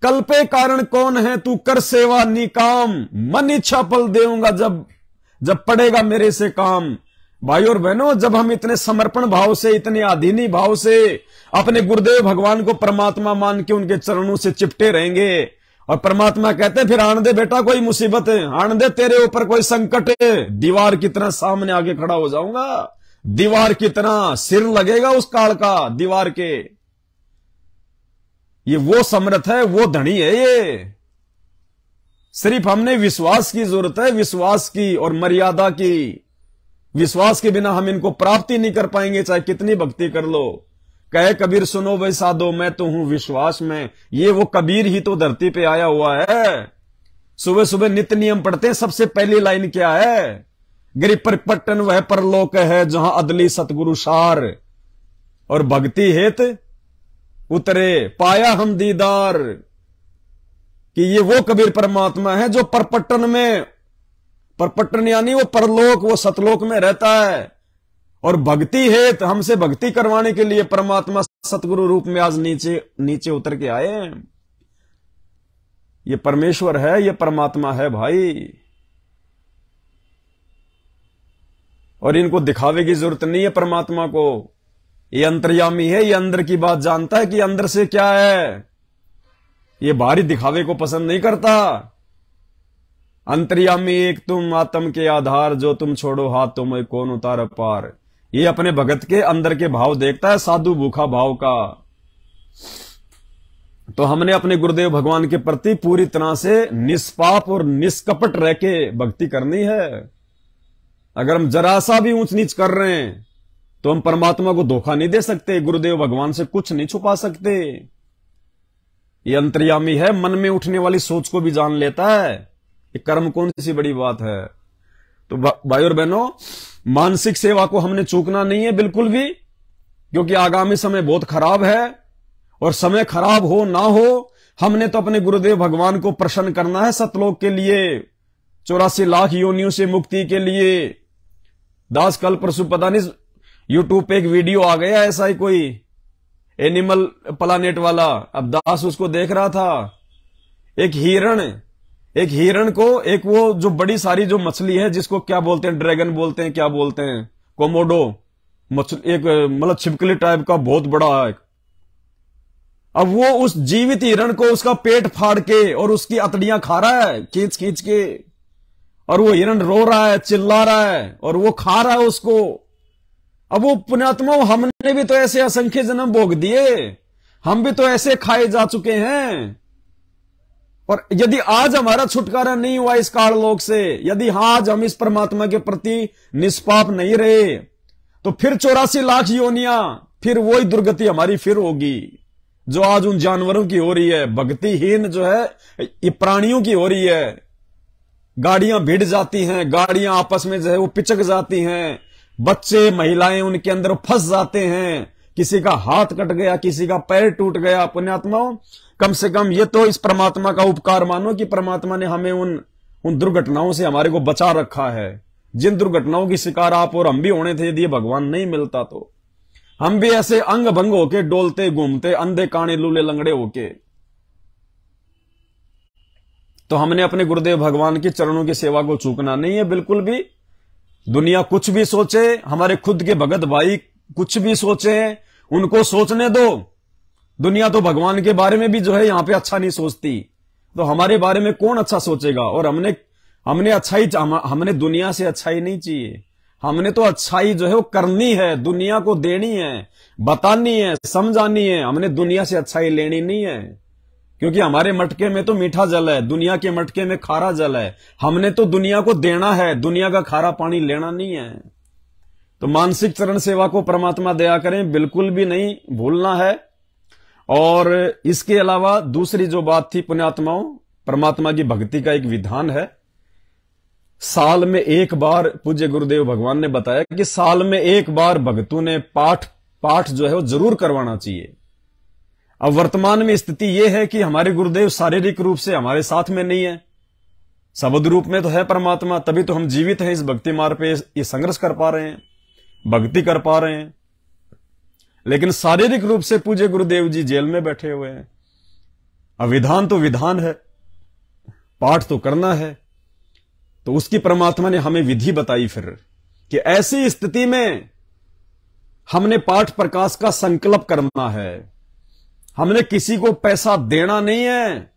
कल पे कारण कौन है, तू कर सेवा निकाम, मन इच्छा फल देऊंगा जब पड़ेगा मेरे से काम। भाई और बहनों, जब हम इतने समर्पण भाव से, इतने अधीनी भाव से अपने गुरुदेव भगवान को परमात्मा मान के उनके चरणों से चिपटे रहेंगे, और परमात्मा कहते हैं फिर आने दे बेटा कोई मुसीबत है, आने दे तेरे ऊपर कोई संकट है, दीवार की तरह सामने आगे खड़ा हो जाऊंगा, दीवार की तरह सिर लगेगा उस काल का दीवार के। ये वो समर्थ है, वो धनी है। ये सिर्फ हमने विश्वास की जरूरत है, विश्वास की और मर्यादा की। विश्वास के बिना हम इनको प्राप्ति नहीं कर पाएंगे, चाहे कितनी भक्ति कर लो। कहे कबीर सुनो भाई साधो, मैं तो हूं विश्वास में। ये वो कबीर ही तो धरती पे आया हुआ है। सुबह सुबह नित्य नियम पढ़ते हैं, सबसे पहली लाइन क्या है? गिरि परपट्टन वह परलोक है जहां अदली सतगुरु सार, और भक्ति हेत उतरे पाया हम दीदार। कि ये वो कबीर परमात्मा है जो परपट्टन में, परपट्टन यानी वो परलोक, वो सतलोक में रहता है, और भक्ति हेत हमसे भक्ति करवाने के लिए परमात्मा सतगुरु रूप में आज नीचे उतर के आए हैं। ये परमेश्वर है, ये परमात्मा है भाई। और इनको दिखावे की जरूरत नहीं है परमात्मा को। ये अंतर्यामी है, ये अंदर की बात जानता है कि अंदर से क्या है। ये बाहरी दिखावे को पसंद नहीं करता। अंतर्यामी एक तुम आत्म के आधार, जो तुम छोड़ो हाथ तुम्हें कौन उतार पार। ये अपने भगत के अंदर के भाव देखता है, साधु भूखा भाव का। तो हमने अपने गुरुदेव भगवान के प्रति पूरी तरह से निष्पाप और निष्कपट रह के भक्ति करनी है। अगर हम जरा सा भी ऊंच नीच कर रहे हैं तो हम परमात्मा को धोखा नहीं दे सकते, गुरुदेव भगवान से कुछ नहीं छुपा सकते। ये अंतर्यामी है, मन में उठने वाली सोच को भी जान लेता है। ये कर्म कौन सी बड़ी बात है। तो भाई और बहनों, मानसिक सेवा को हमने चूकना नहीं है बिल्कुल भी, क्योंकि आगामी समय बहुत खराब है। और समय खराब हो ना हो, हमने तो अपने गुरुदेव भगवान को प्रसन्न करना है सतलोक के लिए, 84 लाख योनियों से मुक्ति के लिए। दास कल परसों पता नहीं यूट्यूब पे एक वीडियो आ गया ऐसा ही कोई एनिमल प्लानेट वाला। अब दास उसको देख रहा था। एक हिरण को, एक वो जो बड़ी सारी जो मछली है जिसको क्या बोलते हैं, ड्रैगन बोलते हैं, क्या बोलते हैं, कोमोडो मछली, एक मतलब छिपकली टाइप का बहुत बड़ा है। अब वो उस जीवित हिरण को उसका पेट फाड़ के और उसकी अतड़ियां खा रहा है खींच खींच के, और वो हिरण रो रहा है, चिल्ला रहा है, और वो खा रहा है उसको। अब वो पुण्यात्मा, हमने भी तो ऐसे असंख्य जन्म भोग दिए, हम भी तो ऐसे खाए जा चुके हैं। और यदि आज हमारा छुटकारा नहीं हुआ इस काल लोक से, यदि आज हम इस परमात्मा के प्रति निष्पाप नहीं रहे, तो फिर 84 लाख योनियां, फिर वही दुर्गति हमारी फिर होगी जो आज उन जानवरों की हो रही है। भक्तिहीन जो है ये प्राणियों की हो रही है। गाड़ियां भिड़ जाती हैं, गाड़ियां आपस में जो है वो पिचक जाती हैं, बच्चे महिलाएं उनके अंदर फंस जाते हैं, किसी का हाथ कट गया, किसी का पैर टूट गया। पुण्यात्माओं, कम से कम ये तो इस परमात्मा का उपकार मानो कि परमात्मा ने हमें उन दुर्घटनाओं से हमारे को बचा रखा है, जिन दुर्घटनाओं की शिकार आप और हम भी होने थे यदि भगवान नहीं मिलता तो। हम भी ऐसे अंग भंग होके डोलते घूमते, अंधे काने लूले लंगड़े होके। तो हमने अपने गुरुदेव भगवान के चरणों की सेवा को चूकना नहीं है बिल्कुल भी। दुनिया कुछ भी सोचे, हमारे खुद के भगत भाई कुछ भी सोचे, उनको सोचने दो। दुनिया तो भगवान के बारे में भी जो है यहां पे अच्छा नहीं सोचती, तो हमारे बारे में कौन अच्छा सोचेगा। और हमने अच्छाई, हमने दुनिया से अच्छाई नहीं चाहिए, हमने तो अच्छाई जो है वो करनी है, दुनिया को देनी है, बतानी है, समझानी है। हमने दुनिया से अच्छाई लेनी नहीं है, क्योंकि हमारे मटके में तो मीठा जल है, दुनिया के मटके में खारा जल है। हमने तो दुनिया को देना है, दुनिया का खारा पानी लेना नहीं है। तो मानसिक चरण सेवा को परमात्मा दया करें, बिल्कुल भी नहीं भूलना है। और इसके अलावा दूसरी जो बात थी पुण्यात्माओं, परमात्मा की भक्ति का एक विधान है। साल में एक बार पूज्य गुरुदेव भगवान ने बताया कि साल में एक बार भक्तों ने पाठ जो है वो जरूर करवाना चाहिए। अब वर्तमान में स्थिति यह है कि हमारे गुरुदेव शारीरिक रूप से हमारे साथ में नहीं है, शब्द रूप में तो है परमात्मा, तभी तो हम जीवित हैं, इस भक्ति मार्ग पे ये संघर्ष कर पा रहे हैं, भक्ति कर पा रहे हैं। लेकिन शारीरिक रूप से पूज्य गुरुदेव जी जेल में बैठे हुए हैं। अब विधान तो विधान है, पाठ तो करना है, तो उसकी परमात्मा ने हमें विधि बताई फिर कि ऐसी स्थिति में हमने पाठ प्रकाश का संकल्प करना है। हमने किसी को पैसा देना नहीं है।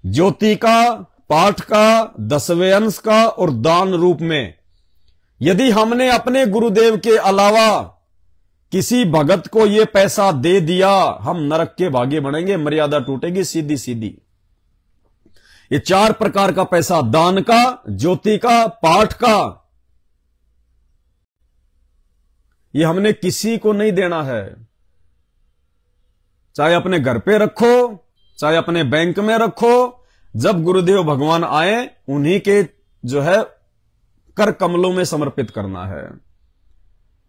ज्योति का, पाठ का, 10वें अंश का और दान रूप में यदि हमने अपने गुरुदेव के अलावा किसी भगत को यह पैसा दे दिया, हम नरक के भागी बनेंगे, मर्यादा टूटेगी सीधी सीधी। ये 4 प्रकार का पैसा, दान का, ज्योति का, पाठ का, ये हमने किसी को नहीं देना है। चाहे अपने घर पे रखो, चाहे अपने बैंक में रखो, जब गुरुदेव भगवान आए उन्हीं के जो है कर कमलों में समर्पित करना है।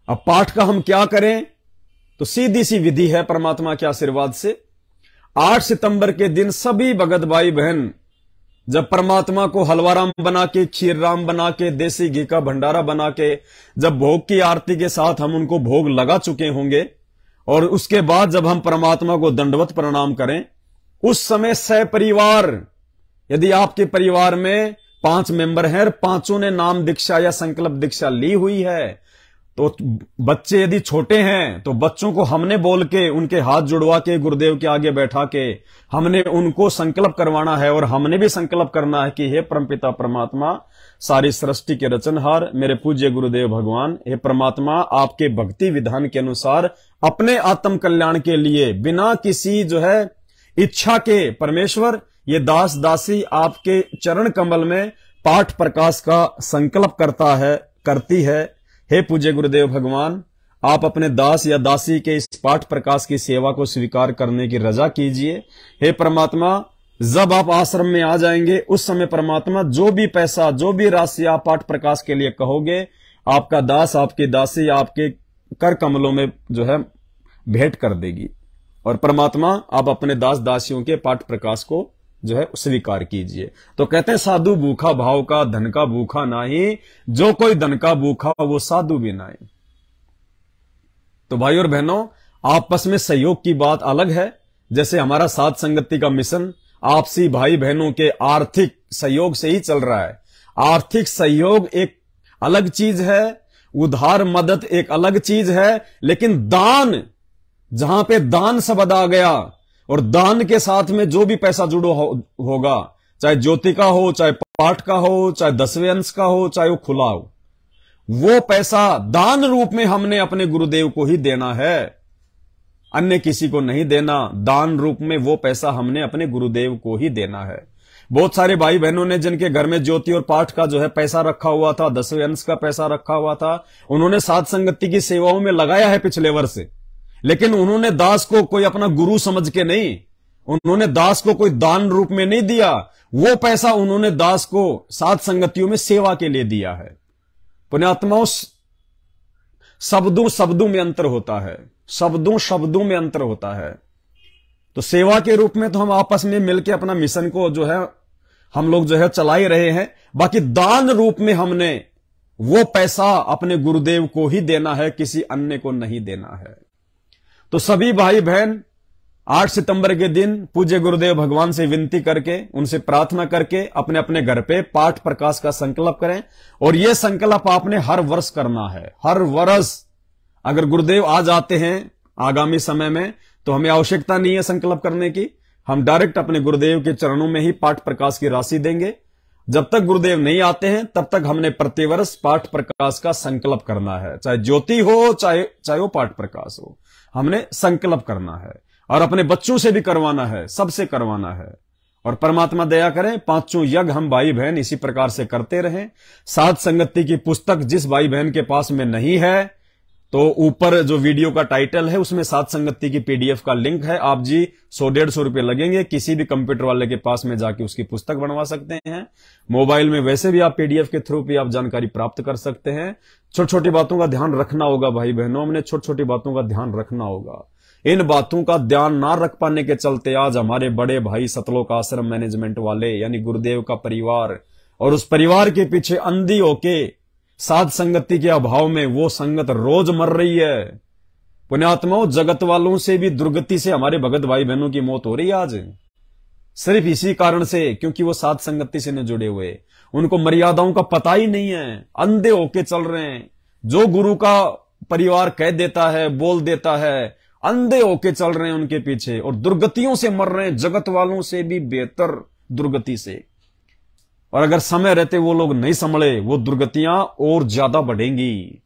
अब पाठ का हम क्या करें, तो सीधी सी विधि है परमात्मा के आशीर्वाद से। 8 सितंबर के दिन सभी भगत भाई बहन जब परमात्मा को हलवाराम बना के, खीर राम बना के, देसी घी का भंडारा बना के, जब भोग की आरती के साथ हम उनको भोग लगा चुके होंगे और उसके बाद जब हम परमात्मा को दंडवत प्रणाम करें, उस समय सपरिवार, यदि आपके परिवार में 5 मेंबर हैं और 5 ने नाम दीक्षा या संकल्प दीक्षा ली हुई है, तो बच्चे यदि छोटे हैं तो बच्चों को हमने बोल के, उनके हाथ जुड़वा के गुरुदेव के आगे बैठा के हमने उनको संकल्प करवाना है। और हमने भी संकल्प करना है कि हे परमपिता परमात्मा, सारी सृष्टि के रचनहार मेरे पूज्य गुरुदेव भगवान, हे परमात्मा, आपके भक्ति विधान के अनुसार अपने आत्म कल्याण के लिए बिना किसी जो है इच्छा के परमेश्वर, ये दास दासी आपके चरण कमल में पाठ प्रकाश का संकल्प करता है, करती है। हे पूज्य गुरुदेव भगवान, आप अपने दास या दासी के इस पाठ प्रकाश की सेवा को स्वीकार करने की रजा कीजिए। हे परमात्मा, जब आप आश्रम में आ जाएंगे उस समय परमात्मा जो भी पैसा, जो भी राशि आप पाठ प्रकाश के लिए कहोगे, आपका दास, आपकी दासी आपके कर कमलों में जो है भेंट कर देगी। और परमात्मा, आप अपने दास दासियों के पाठ प्रकाश को जो है स्वीकार कीजिए। तो कहते हैं साधु भूखा भाव का, धन का भूखा नाही, जो कोई धन का भूखा वो साधु भी नहीं। तो भाई और बहनों, आपस में सहयोग की बात अलग है। जैसे हमारा साध संगति का मिशन आपसी भाई बहनों के आर्थिक सहयोग से ही चल रहा है। आर्थिक सहयोग एक अलग चीज है, उधार मदद एक अलग चीज है, लेकिन दान, जहां पे दान शब्द आ गया और दान के साथ में जो भी पैसा जुड़ो होगा, चाहे ज्योति का हो, चाहे पाठ का हो, चाहे 10वें अंश का हो, चाहे वो खुला हो, वो पैसा दान रूप में हमने अपने गुरुदेव को ही देना है, अन्य किसी को नहीं देना। दान रूप में वो पैसा हमने अपने गुरुदेव को ही देना है। बहुत सारे भाई बहनों ने जिनके घर में ज्योति और पाठ का जो है पैसा रखा हुआ था, 10वें अंश का पैसा रखा हुआ था, उन्होंने साध संगति की सेवाओं में लगाया है पिछले वर्ष से, लेकिन उन्होंने दास को कोई अपना गुरु समझ के नहीं, उन्होंने दास को कोई दान रूप में नहीं दिया। वो पैसा उन्होंने दास को साध संगतियों में सेवा के लिए दिया है। पुण्यात्माओं, शब्दों शब्दों में अंतर होता है, शब्दों शब्दों में अंतर होता है। तो सेवा के रूप में तो हम आपस में मिलकर अपना मिशन को जो है हम लोग जो है चला ही रहे हैं। बाकी दान रूप में हमने वो पैसा अपने गुरुदेव को ही देना है, किसी अन्य को नहीं देना है। तो सभी भाई बहन 8 सितंबर के दिन पूज्य गुरुदेव भगवान से विनती करके, उनसे प्रार्थना करके अपने अपने घर पे पाठ प्रकाश का संकल्प करें। और यह संकल्प आपने हर वर्ष करना है, हर वर्ष। अगर गुरुदेव आ जाते हैं आगामी समय में तो हमें आवश्यकता नहीं है संकल्प करने की, हम डायरेक्ट अपने गुरुदेव के चरणों में ही पाठ प्रकाश की राशि देंगे। जब तक गुरुदेव नहीं आते हैं तब तक हमने प्रतिवर्ष पाठ प्रकाश का संकल्प करना है, चाहे ज्योति हो चाहे वो पाठ प्रकाश हो, हमने संकल्प करना है। और अपने बच्चों से भी करवाना है, सबसे करवाना है। और परमात्मा दया करें, पांचों यज्ञ हम भाई बहन इसी प्रकार से करते रहें। साध संगति की पुस्तक जिस भाई बहन के पास में नहीं है, तो ऊपर जो वीडियो का टाइटल है उसमें साध संगति की पीडीएफ का लिंक है। आप जी 100-150 रुपए लगेंगे, किसी भी कंप्यूटर वाले के पास में जाके उसकी पुस्तक बनवा सकते हैं। मोबाइल में वैसे भी आप पीडीएफ के थ्रू भी आप जानकारी प्राप्त कर सकते हैं। छोटी छोटी बातों का ध्यान रखना होगा भाई बहनों, हमने छोटी छोटी बातों का ध्यान रखना होगा। इन बातों का ध्यान ना रख पाने के चलते आज हमारे बड़े भाई सतलोक आश्रम मैनेजमेंट वाले यानी गुरुदेव का परिवार और उस परिवार के पीछे अंधी होके साध संगति के अभाव में वो संगत रोज मर रही है। पुण्यात्माओं, जगत वालों से भी दुर्गति से हमारे भगत भाई बहनों की मौत हो रही है आज, सिर्फ इसी कारण से, क्योंकि वो साध संगति से न जुड़े हुए, उनको मर्यादाओं का पता ही नहीं है, अंधे होके चल रहे हैं। जो गुरु का परिवार कह देता है, बोल देता है, अंधे होके चल रहे हैं उनके पीछे और दुर्गतियों से मर रहे हैं, जगत वालों से भी बेहतर दुर्गति से। और अगर समय रहते वो लोग नहीं संभले, वो दुर्गतियां और ज्यादा बढ़ेंगी।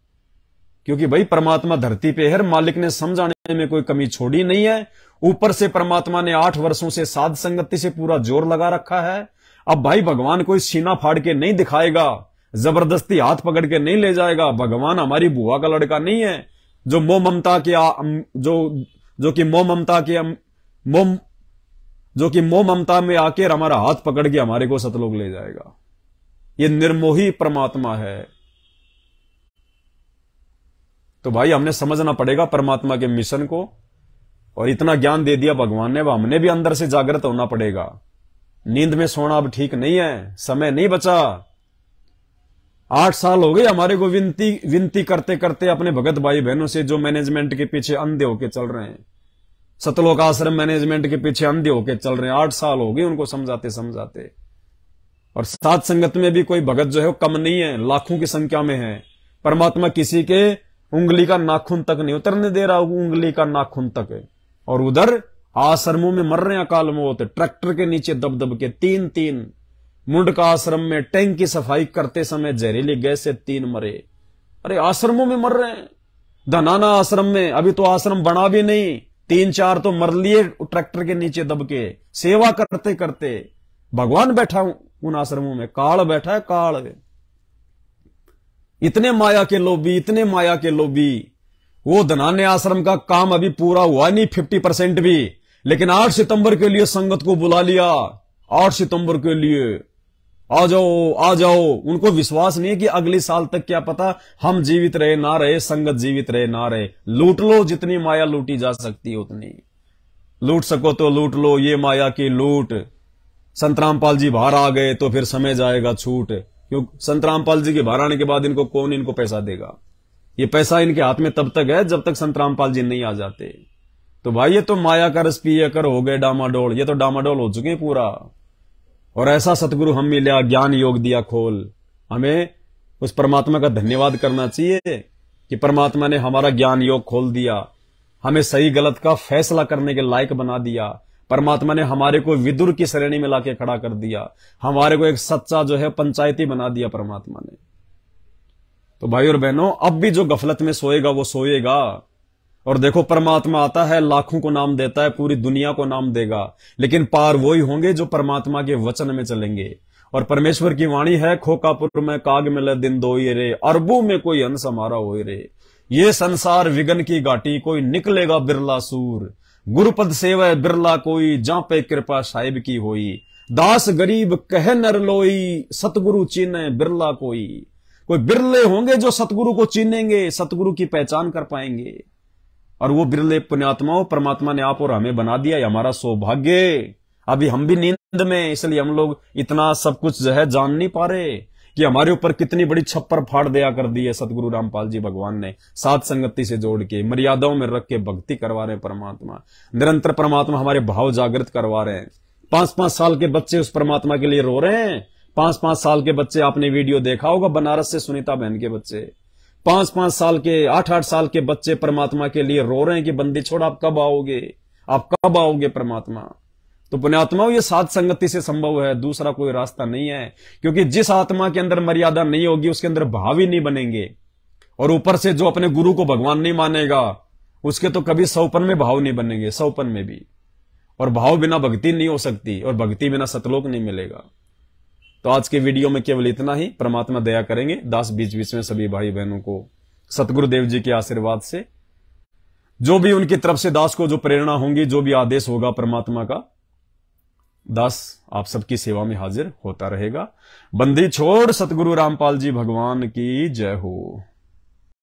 क्योंकि भाई परमात्मा धरती पे है, मालिक ने समझाने में कोई कमी छोड़ी नहीं है। ऊपर से परमात्मा ने 8 वर्षों से साध संगति से पूरा जोर लगा रखा है। अब भाई भगवान कोई सीना फाड़ के नहीं दिखाएगा, जबरदस्ती हाथ पकड़ के नहीं ले जाएगा। भगवान हमारी बुआ का लड़का नहीं है जो मोह ममता के जो कि मोह ममता में आके हमारा हाथ पकड़ के हमारे को सतलोक ले जाएगा। ये निर्मोही परमात्मा है। तो भाई हमने समझना पड़ेगा परमात्मा के मिशन को, और इतना ज्ञान दे दिया भगवान ने, हमने भी अंदर से जागृत होना पड़ेगा। नींद में सोना अब ठीक नहीं है, समय नहीं बचा। 8 साल हो गए हमारे को विनती करते करते अपने भगत भाई बहनों से जो मैनेजमेंट के पीछे अंधे होके चल रहे हैं, सतलोक आश्रम मैनेजमेंट के पीछे अंधे होके चल रहे हैं। 8 साल हो गए उनको समझाते समझाते। और साध संगत में भी कोई भगत जो है वो कम नहीं है, लाखों की संख्या में है। परमात्मा किसी के उंगली का नाखून तक नहीं उतरने दे रहा, उंगली का नाखून तक। और उधर आश्रमों में मर रहे हैं अकाल मौत, ट्रैक्टर के नीचे दब दब के 3-3। मुंडका आश्रम में टैंक की सफाई करते समय जहरीली गैस से 3 मरे। अरे आश्रमों में मर रहे हैं। धनाना आश्रम में अभी तो आश्रम बना भी नहीं, 3-4 तो मर लिए ट्रैक्टर के नीचे दब के, सेवा करते करते। भगवान बैठा उन आश्रमों में, काल बैठा है, काल। इतने माया के लोभी, इतने माया के लोभी। वो धनाने आश्रम का काम अभी पूरा हुआ नहीं 50% भी, लेकिन 8 सितंबर के लिए संगत को बुला लिया। 8 सितंबर के लिए आ जाओ आ जाओ। उनको विश्वास नहीं है कि अगले साल तक क्या पता हम जीवित रहे ना रहे, संगत जीवित रहे ना रहे। लूट लो, जितनी माया लूटी जा सकती है उतनी लूट सको तो लूट लो, ये माया की लूट। संत रामपाल जी बाहर आ गए तो फिर समय जाएगा छूट, क्योंकि संत रामपाल जी के बाहर आने के बाद इनको कौन इनको पैसा देगा। ये पैसा इनके हाथ में तब तक है जब तक संत रामपाल जी नहीं आ जाते। तो भाई ये तो माया का रस पिए कर हो गए डामाडोल, ये तो डामाडोल हो चुके पूरा। और ऐसा सतगुरु हम मिला, ज्ञान योग दिया खोल। हमें उस परमात्मा का धन्यवाद करना चाहिए कि परमात्मा ने हमारा ज्ञान योग खोल दिया, हमें सही गलत का फैसला करने के लायक बना दिया। परमात्मा ने हमारे को विदुर की श्रेणी में लाके खड़ा कर दिया, हमारे को एक सच्चा जो है पंचायती बना दिया परमात्मा ने। तो भाई और बहनों, अब भी जो गफलत में सोएगा वो सोएगा। और देखो परमात्मा आता है, लाखों को नाम देता है, पूरी दुनिया को नाम देगा, लेकिन पार वही होंगे जो परमात्मा के वचन में चलेंगे। और परमेश्वर की वाणी है, खोकापुर में काग मिले दिन दोई रे, अरबों में कोई हंस हमारा होए रे। ये संसार विगन की घाटी, कोई निकलेगा बिरला सूर। गुरुपद सेवा बिरला कोई, जहां पे कृपा साहिब की होई। दास गरीब कह नर लोई, सतगुरु चीने बिरला कोई। कोई बिरले होंगे जो सतगुरु को चीनेंगे, सतगुरु की पहचान कर पाएंगे। और वो बिरले पुण्यात्माओं परमात्मा ने आप और हमें बना दिया, ये हमारा सौभाग्य। अभी हम भी नींद में, इसलिए हम लोग इतना सब कुछ जो है जान नहीं पा रहे कि हमारे ऊपर कितनी बड़ी छप्पर फाड़ दिया कर दी है सतगुरु रामपाल जी भगवान ने। साध संगति से जोड़ के, मर्यादाओं में रख के भक्ति करवा रहे हैं परमात्मा। निरंतर परमात्मा हमारे भाव जागृत करवा रहे हैं। 5-5 साल के बच्चे उस परमात्मा के लिए रो रहे हैं। 5-5 साल के बच्चे, आपने वीडियो देखा होगा बनारस से सुनीता बहन के बच्चे, 5-5 साल के, 8-8 साल के बच्चे परमात्मा के लिए रो रहे हैं कि बंदी छोड़, आप कब आओगे, आप कब आओगे परमात्मा। तो पुण्यात्माओं, ये साध संगति से संभव है, दूसरा कोई रास्ता नहीं है। क्योंकि जिस आत्मा के अंदर मर्यादा नहीं होगी उसके अंदर भाव ही नहीं बनेंगे। और ऊपर से जो अपने गुरु को भगवान नहीं मानेगा उसके तो कभी सौपन में भाव नहीं बनेंगे, सौपन में भी। और भाव बिना भक्ति नहीं हो सकती, और भक्ति बिना सतलोक नहीं मिलेगा। तो आज के वीडियो में केवल इतना ही। परमात्मा दया करेंगे। दास बीच बीच में सभी भाई बहनों को सतगुरुदेव जी के आशीर्वाद से, जो भी उनकी तरफ से दास को जो प्रेरणा होंगी, जो भी आदेश होगा परमात्मा का, दास आप सबकी सेवा में हाजिर होता रहेगा। बंदी छोड़ सतगुरु रामपाल जी भगवान की जय हो।